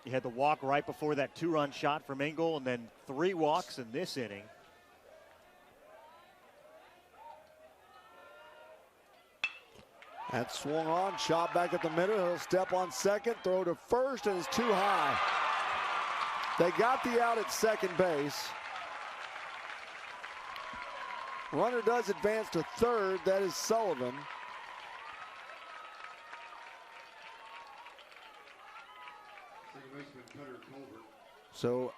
You had the walk right before that 2-run shot from Engel, and then 3 walks in this inning. That swung on, shot back at the middle. He'll step on second, throw to first, and it's too high. They got the out at second base. Runner does advance to third. That is Sullivan. So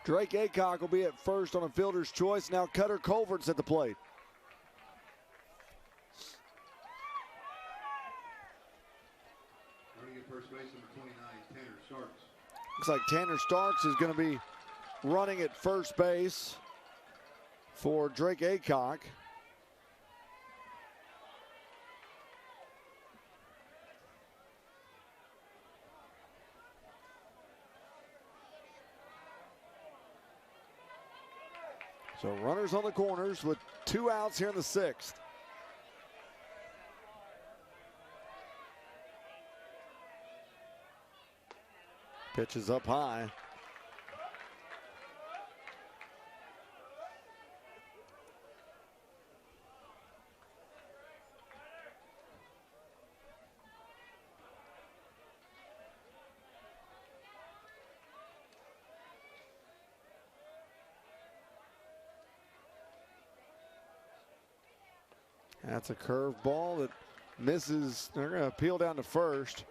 Drake Aycock will be at first on a fielder's choice. Now Cutter Culvert's at the plate. First base number 29, Tanner Starks. Looks like Tanner Starks is going to be running at first base for Drake Aycock. So runners on the corners with 2 outs here in the 6th. Pitch is up high. That's a curve ball that misses. They're going to peel down to first.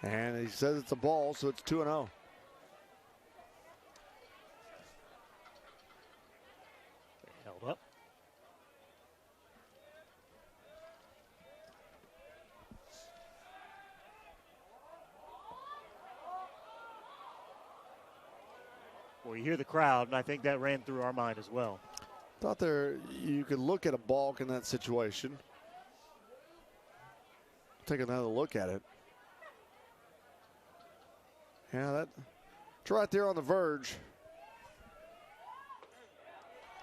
And he says it's a ball, so it's 2-0. Held up. Well, you hear the crowd, and I think that ran through our mind as well. Thought you could look at a balk in that situation. Take another look at it. Yeah, it's right there on the verge.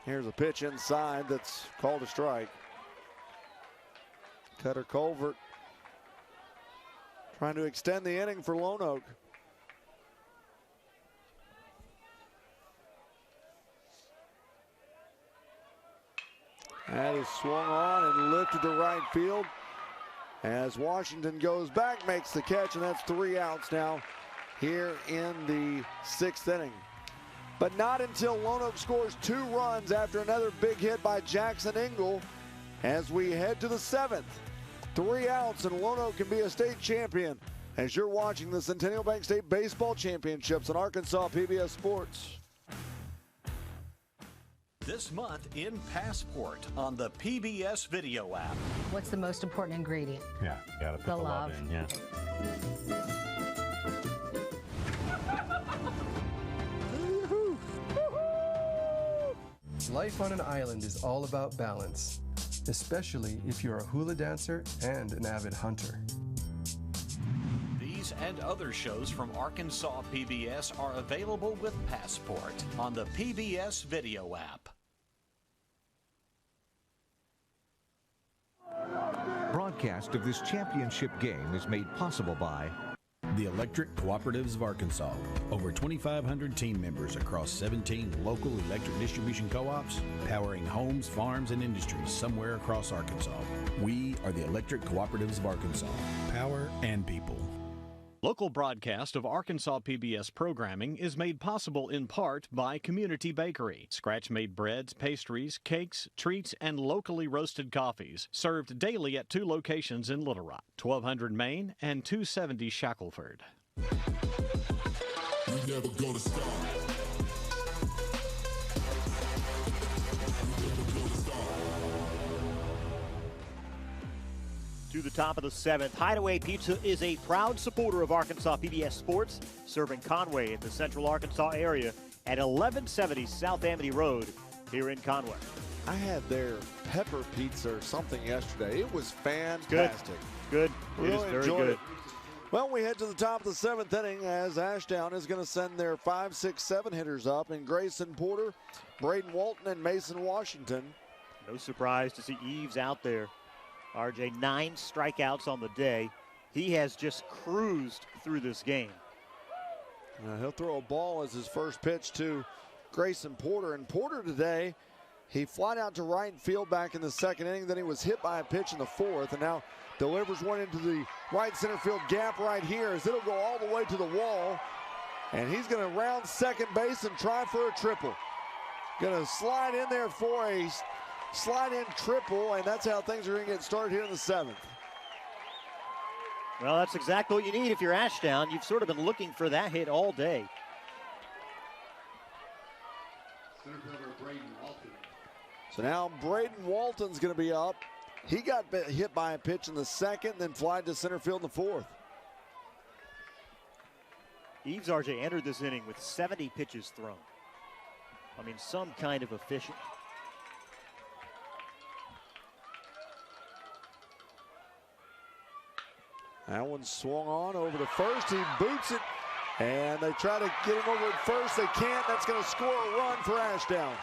Here's a pitch inside that's called a strike. Cutter Colvert trying to extend the inning for Lonoke. That is swung on and lifted to right field as Washington goes back, makes the catch, and that's 3 outs now here in the 6th inning. But not until Lonoke scores 2 runs after another big hit by Jackson Engel as we head to the 7th. 3 outs and Lonoke can be a state champion as you're watching the Centennial Bank State Baseball Championships on Arkansas PBS Sports. This month in Passport on the PBS video app. What's the most important ingredient? Yeah, you gotta put the love in, yeah. Life on an island is all about balance, especially if you're a hula dancer and an avid hunter. These and other shows from Arkansas PBS are available with Passport on the PBS video app. Broadcast of this championship game is made possible by the Electric Cooperatives of Arkansas. Over 2,500 team members across 17 local electric distribution co-ops, powering homes, farms, and industries somewhere across Arkansas. We are the Electric Cooperatives of Arkansas. Power and people. Local broadcast of Arkansas PBS programming is made possible in part by Community Bakery. Scratch-made breads, pastries, cakes, treats, and locally roasted coffees. Served daily at 2 locations in Little Rock, 1200 Main and 270 Shackelford. We never gonna stop. To the top of the 7th, Hideaway Pizza is a proud supporter of Arkansas PBS Sports, serving Conway in the central Arkansas area at 1170 South Amity Road here in Conway. I had their pepper pizza or something yesterday. It was fantastic. Good. Really it is very enjoyed good. it. Well, we head to the top of the 7th inning as Ashdown is going to send their 5, 6, 7 hitters up in Grayson Porter, Braden Walton, and Mason Washington. No surprise to see Eves out there. RJ, 9 strikeouts on the day. He has just cruised through this game. He'll throw a ball as his first pitch to Grayson Porter. And Porter today, he flied out to right field back in the 2nd inning. Then he was hit by a pitch in the 4th. And now delivers one into the right center field gap right here as it'll go all the way to the wall. And he's going to round second base and try for a triple. Going to slide in there for a slide-in triple, and that's how things are going to get started here in the 7th. Well, that's exactly what you need if you're Ashdown. You've sort of been looking for that hit all day. So now Braden Walton's going to be up. He got hit by a pitch in the 2nd, then flied to center field in the 4th. Eves RJ entered this inning with 70 pitches thrown. I mean, some kind of efficient. That one swung on over to first. He boots it, and they try to get him over at first. They can't. That's going to score a run for Ashdown.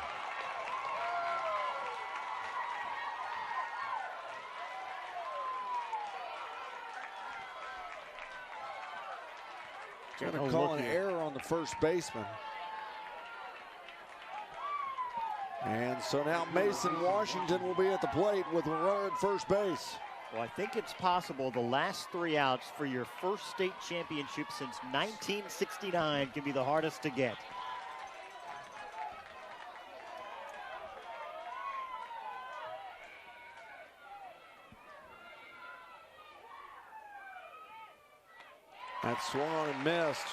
Going to call an error on the first baseman. And so now Mason Washington will be at the plate with a runner at first base. Well, I think it's possible the last 3 outs for your first state championship since 1969 can be the hardest to get. That swung on and missed.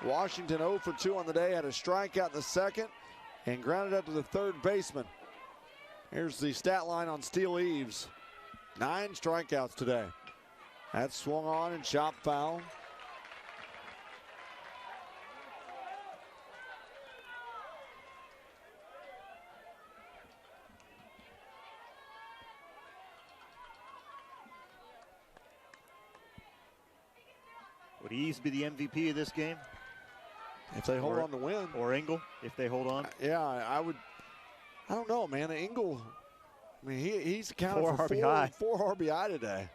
Washington 0 for 2 on the day, had a strikeout in the second and grounded up to the third baseman. Here's the stat line on Steele Eves. 9 strikeouts today. That swung on and chopped foul. Would Eves be the MVP of this game? If they hold on to win. Or Engel, if they hold on. Yeah, I would. I don't know, man. Engel, I mean, he's accounted Four for RBI. four RBI today.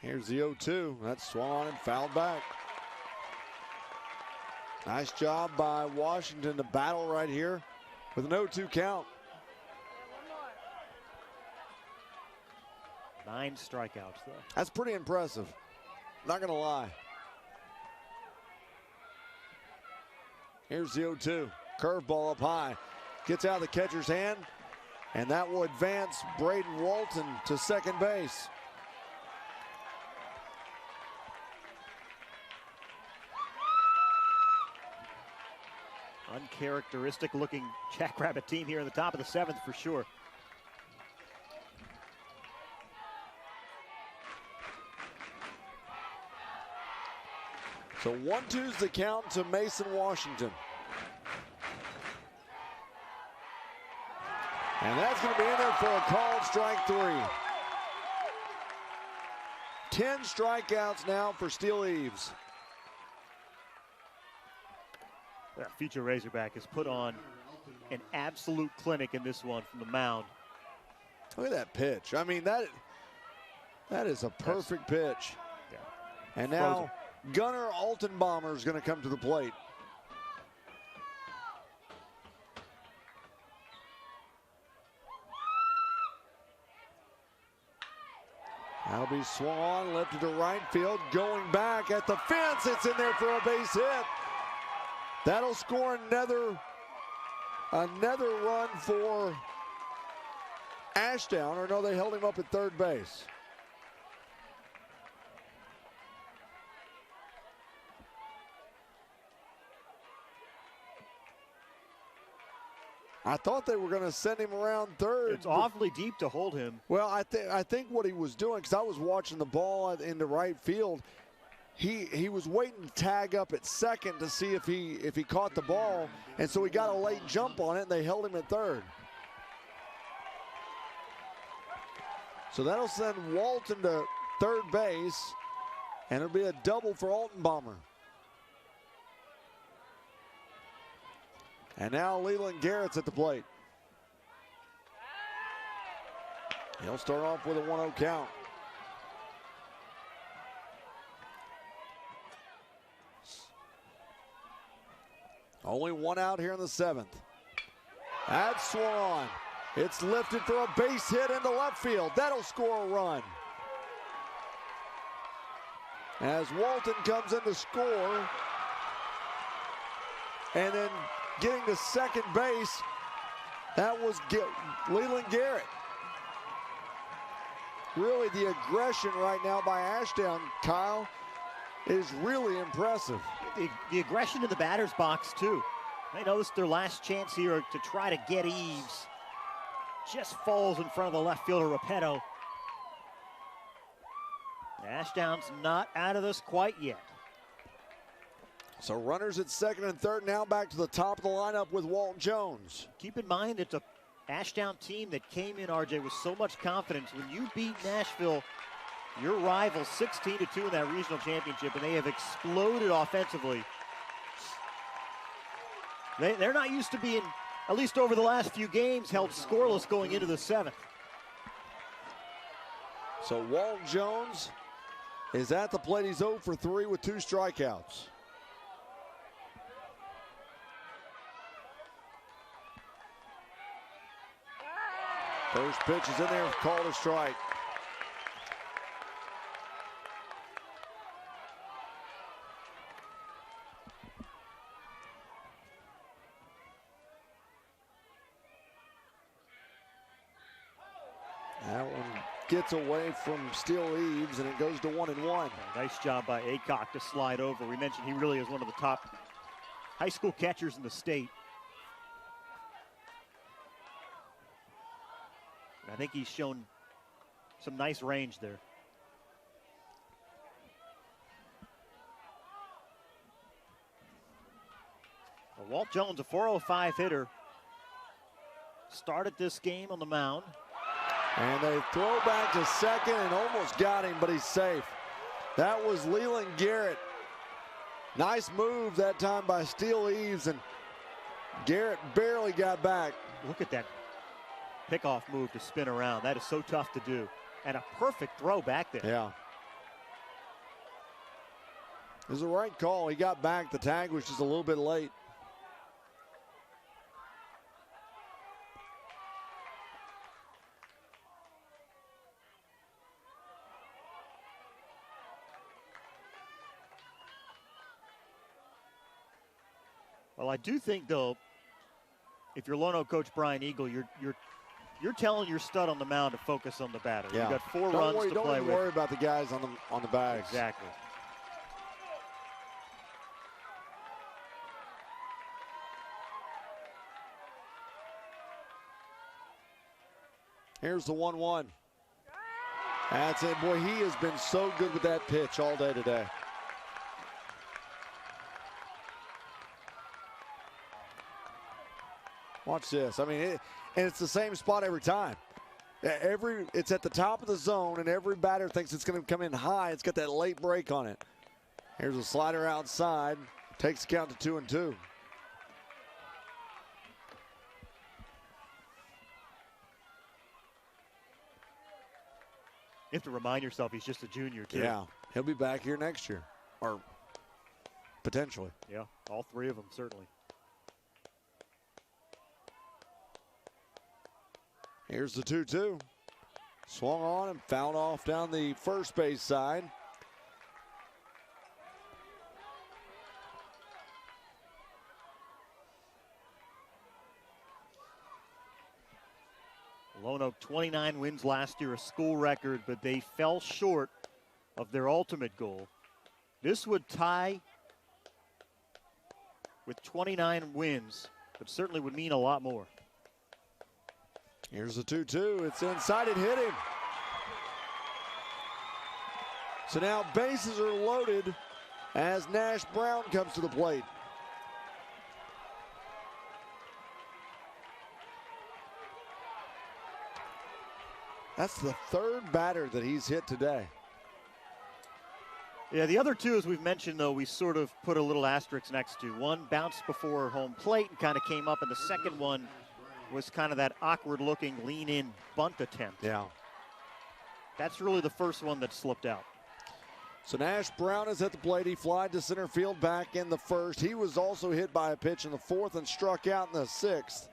Here's the 0-2. That's swung on and fouled back. Nice job by Washington to battle right here with an 0-2 count. 9 strikeouts, though. That's pretty impressive. Not going to lie. Here's the 0-2. Curveball up high. Gets out of the catcher's hand. And that will advance Braden Walton to second base. Uncharacteristic looking Jackrabbit team here in the top of the 7th for sure. So 1-2's the count to Mason Washington. And that's going to be in there for a called strike 3. 10 strikeouts now for Steele Eves. That future Razorback has put on an absolute clinic in this one from the mound. Look at that pitch. I mean, that is a perfect pitch. Yeah. And now Gunnar Altenbomber is going to come to the plate. That'll be swung on, lifted to right field, going back at the fence. It's in there for a base hit. That'll score another run for Ashdown, or no, they held him up at third base. I thought they were going to send him around third. It's awfully deep to hold him. Well, I think what he was doing, because I was watching the ball into right field, he was waiting to tag up at second to see if he caught the ball, and so he got a late jump on it, and they held him at third. So that'll send Walton to third base, and it'll be a double for Altenbomber. And now Leland Garrett's at the plate. He'll start off with a 1-0 count. Only one out here in the 7th. That's swung on. It's lifted for a base hit into left field. That'll score a run. As Walton comes in to score. And then getting to second base, that was Leland Garrett. Really, the aggression right now by Ashdown, Kyle, is really impressive. The aggression in the batter's box, too. They know this is their last chance here to try to get Eves. Just falls in front of the left fielder, Repetto. Ashdown's not out of this quite yet. So runners at second and third, now back to the top of the lineup with Walt Jones. Keep in mind, it's a Ashdown team that came in, RJ, with so much confidence. When you beat Nashville, your rival, 16-2 in that regional championship, and they have exploded offensively. They're not used to being, at least over the last few games, held scoreless going into the 7th. So Walt Jones is at the plate. He's 0 for 3 with 2 strikeouts. First pitch is in there, called a strike. gets away from Steele Eves, and it goes to 1-1. Nice job by Aycock to slide over. We mentioned he really is one of the top high school catchers in the state. And I think he's shown some nice range there. Well, Walt Jones, a .405 hitter, started this game on the mound. And they throw back to second and almost got him, but he's safe. That was Leland Garrett. Nice move that time by Steele Eves, and Garrett barely got back. Look at that pickoff move to spin around. That is so tough to do. And a perfect throw back there. Yeah. It was the right call. He got back. The tag was just a little bit late. Well, I do think, though, if you're Lonoke coach Brian Eagle, you're telling your stud on the mound to focus on the batter. Yeah. You've got 4 runs to play with. Don't worry about the guys on the bags. Exactly. Here's the 1-1. That's it. Boy, he has been so good with that pitch all day today. Watch this. I mean, and it's the same spot every time. It's at the top of the zone, and every batter thinks it's going to come in high. It's got that late break on it. Here's a slider outside. Takes the count to 2-2. You have to remind yourself he's just a junior, too. Yeah, he'll be back here next year, or potentially. Yeah, all 3 of them, certainly. Here's the 2-2. Swung on and fouled off down the first base side. Lonoke 29 wins last year, a school record, but they fell short of their ultimate goal. This would tie with 29 wins, but certainly would mean a lot more. Here's the 2-2. It's inside. It hit him. So now bases are loaded as Nash Brown comes to the plate. That's the 3rd batter that he's hit today. Yeah, the other 2, as we've mentioned, though, we sort of put a little asterisk next to. One bounced before home plate and kind of came up, and the second one was kind of that awkward-looking lean-in bunt attempt. Yeah. That's really the first one that slipped out. So Nash Brown is at the plate. He flied to center field back in the 1st. He was also hit by a pitch in the 4th and struck out in the 6th.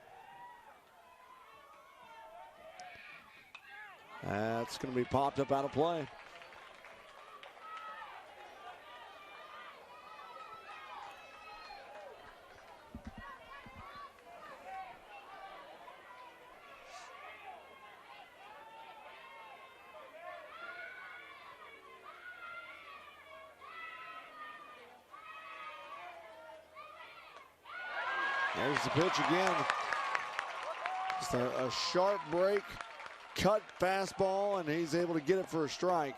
That's going to be popped up out of play. There's the pitch again. Just a sharp break, cut fastball, and he's able to get it for a strike.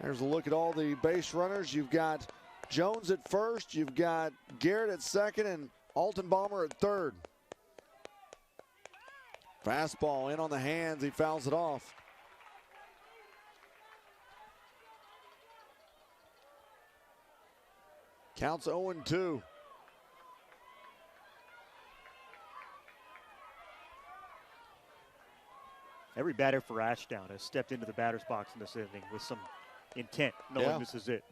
There's a look at all the base runners. You've got Jones at first, you've got Garrett at second, and Altenbaumer at third. Fastball in on the hands, he fouls it off. Counts 0-2. Every batter for Ashdown has stepped into the batter's box in this inning with some intent, knowing this is it.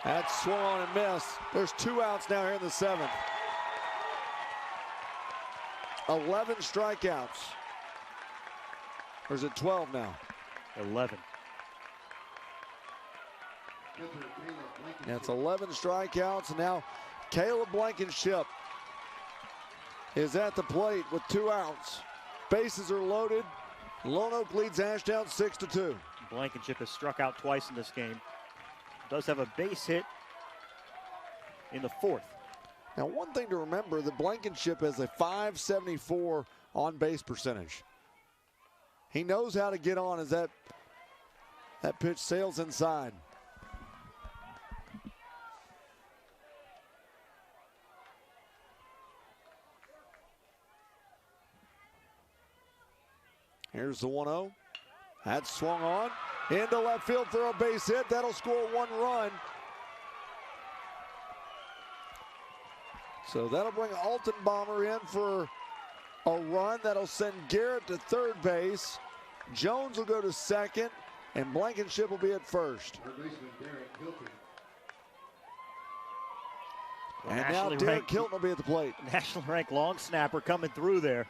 That's swung on and missed. There's 2 outs now here in the 7th. 11 strikeouts. Or is it 12 now? 11. Yeah, it's 11 strikeouts, and now Caleb Blankenship is at the plate with 2 outs. Bases are loaded. Lonoke leads Ashdown 6-2. Blankenship has struck out twice in this game. Does have a base hit in the 4th. Now, one thing to remember, the Blankenship has a .574 on-base percentage. He knows how to get on as that pitch sails inside. Here's the 1-0. That's swung on. Into left field for a base hit. That'll score 1 run. So that'll bring Altenbaumer in for a run. That'll send Garrett to third base. Jones will go to second, and Blankenship will be at first. And now Derek Hilton will be at the plate. National ranked long snapper coming through there.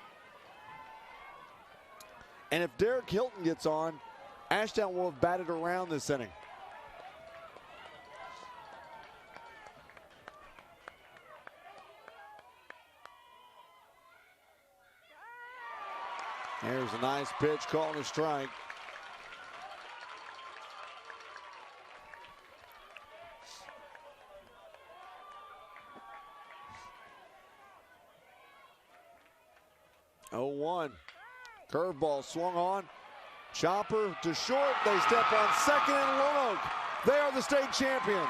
And if Derek Hilton gets on, Ashdown will have batted around this inning. There's a nice pitch, calling a strike. Oh, 1. Curveball swung on. Chopper to short. They step on second in Lonoke. They are the state champions.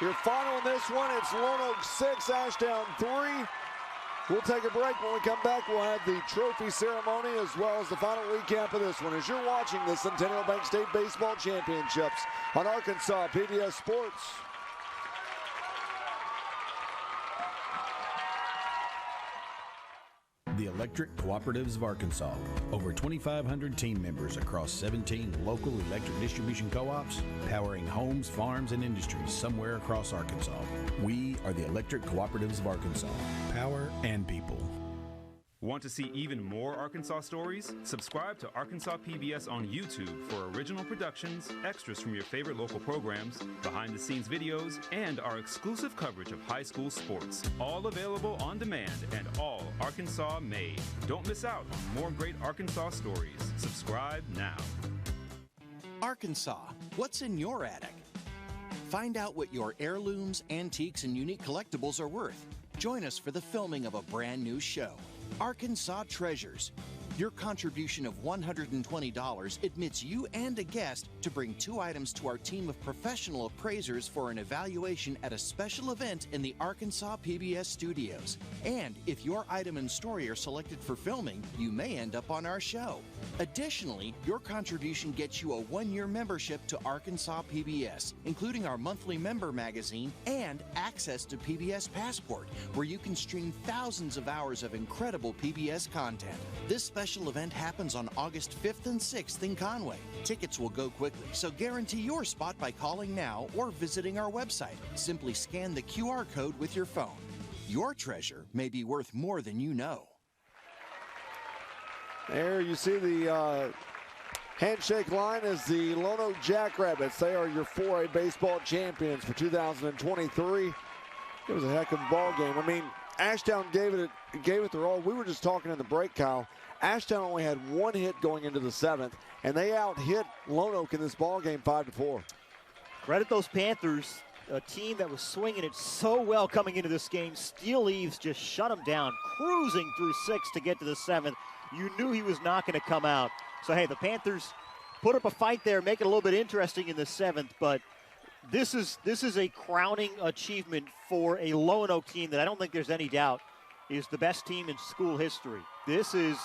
Your final in this one, it's Lonoke 6, Ashdown 3. We'll take a break. When we come back, we'll have the trophy ceremony as well as the final recap of this one as you're watching the Centennial Bank State Baseball Championships on Arkansas PBS Sports. The Electric Cooperatives of Arkansas. Over 2,500 team members across 17 local electric distribution co-ops, powering homes, farms, and industries somewhere across Arkansas. We are the Electric Cooperatives of Arkansas. Power and people. Want to see even more Arkansas stories? Subscribe to Arkansas PBS on YouTube for original productions, extras from your favorite local programs, behind-the-scenes videos, and our exclusive coverage of high school sports. All available on demand and all Arkansas made. Don't miss out on more great Arkansas stories. Subscribe now. Arkansas, what's in your attic? Find out what your heirlooms, antiques, and unique collectibles are worth. Join us for the filming of a brand new show. Arkansas Treasures. Your contribution of $120 admits you and a guest to bring 2 items to our team of professional appraisers for an evaluation at a special event in the Arkansas PBS studios. And if your item and story are selected for filming, you may end up on our show. Additionally, your contribution gets you a 1-year membership to Arkansas PBS, including our monthly member magazine and access to PBS Passport, where you can stream thousands of hours of incredible PBS content. This special event happens on August 5th and 6th in Conway. Tickets will go quickly, so guarantee your spot by calling now or visiting our website. Simply scan the QR code with your phone. Your treasure may be worth more than you know. There you see the handshake line is the Lonoke Jackrabbits. They are your 4A baseball champions for 2023. It was a heck of a ball game. I mean, Ashdown gave it their all. We were just talking in the break, Kyle. Ashdown only had 1 hit going into the 7th, and they out-hit Lonoke in this ball game 5-4. Credit those Panthers, a team that was swinging it so well coming into this game. Steel Eaves just shut them down, cruising through 6 to get to the 7th. You knew he was not going to come out. So, hey, the Panthers put up a fight there, make it a little bit interesting in the 7th, but this is a crowning achievement for a Lonoke team that I don't think there's any doubt is the best team in school history. This is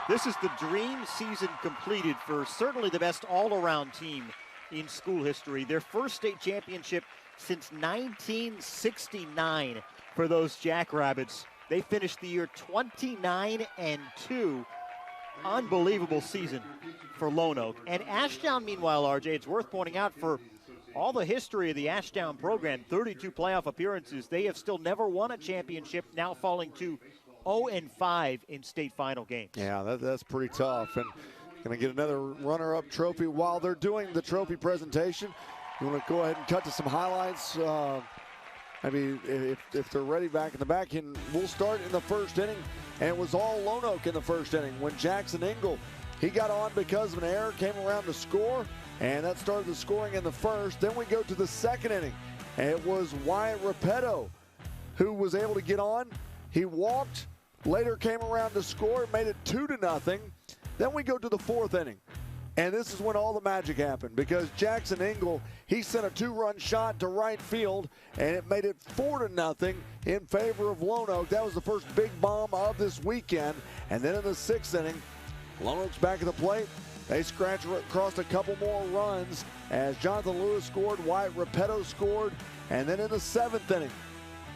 the dream season completed for certainly the best all-around team in school history. Their first state championship since 1969 for those Jackrabbits. They finished the year 29-2. Unbelievable season for Lonoke. And Ashdown, meanwhile, RJ, it's worth pointing out, for all the history of the Ashdown program, 32 playoff appearances, they have still never won a championship, now falling to 0-5 in state final games. Yeah, that's pretty tough. And Going to get another runner-up trophy. While they're doing the trophy presentation, you want to go ahead and cut to some highlights. Maybe if they're ready back in the back, and we'll start in the first inning. And it was all Lonoke in the first inning when Jackson Engel, he got on because of an error, came around to score, and that started the scoring in the first. Then we go to the second inning, and it was Wyatt Repetto who was able to get on. He walked, later came around to score, made it 2-0. Then we go to the fourth inning, and this is when all the magic happened because Jackson Engel, he sent a 2-run shot to right field, and it made it 4-0 in favor of Lonoke. That was the first big bomb of this weekend. And then in the sixth inning, Lonoke's back at the plate. They scratched across a couple more runs as Jonathan Lewis scored, Wyatt Repetto scored, and then in the seventh inning,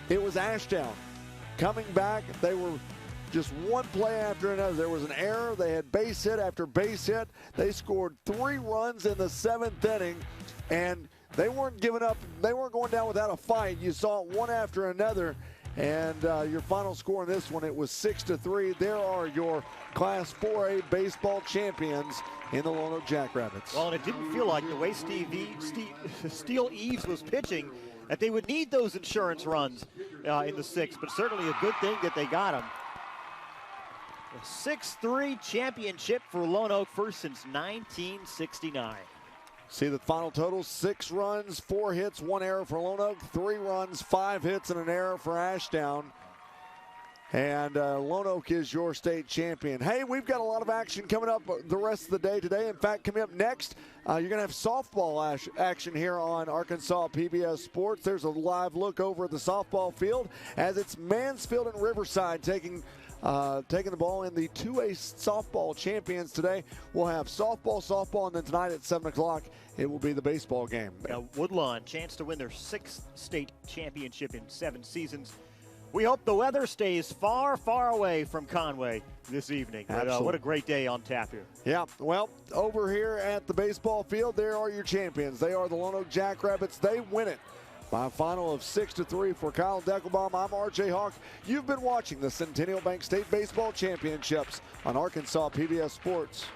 it was Ashdown coming back. They were just one play after another. There was an error. They had base hit after base hit. They scored 3 runs in the seventh inning, and they weren't giving up. They weren't going down without a fight. You saw it one after another, and your final score in this one, it was 6-3. There are your Class 4A baseball champions in the Lonoke Jackrabbits. Well, and it didn't feel like the way Steele Eves was pitching that they would need those insurance runs in the sixth, but certainly a good thing that they got them. A 6-3 championship for Lonoke, first since 1969. See the final total: 6 runs, 4 hits, 1 error for Lonoke, 3 runs, 5 hits, and an error for Ashdown. And Lonoke is your state champion. Hey, we've got a lot of action coming up the rest of the day today. In fact, coming up next, you're going to have softball action here on Arkansas PBS Sports. There's a live look over at the softball field as it's Mansfield and Riverside taking the ball in the 2A softball champions today. We'll have softball, and then tonight at 7 o'clock, it will be the baseball game. Woodlawn, chance to win their 6th state championship in 7 seasons. We hope the weather stays far, far away from Conway this evening. But, what a great day on tap here. Yeah, well, over here at the baseball field, there are your champions. They are the Lonoke Jackrabbits. They win it by a final of 6-3 for Kyle Deckelbaum. I'm RJ Hawk. You've been watching the Centennial Bank State Baseball Championships on Arkansas PBS Sports.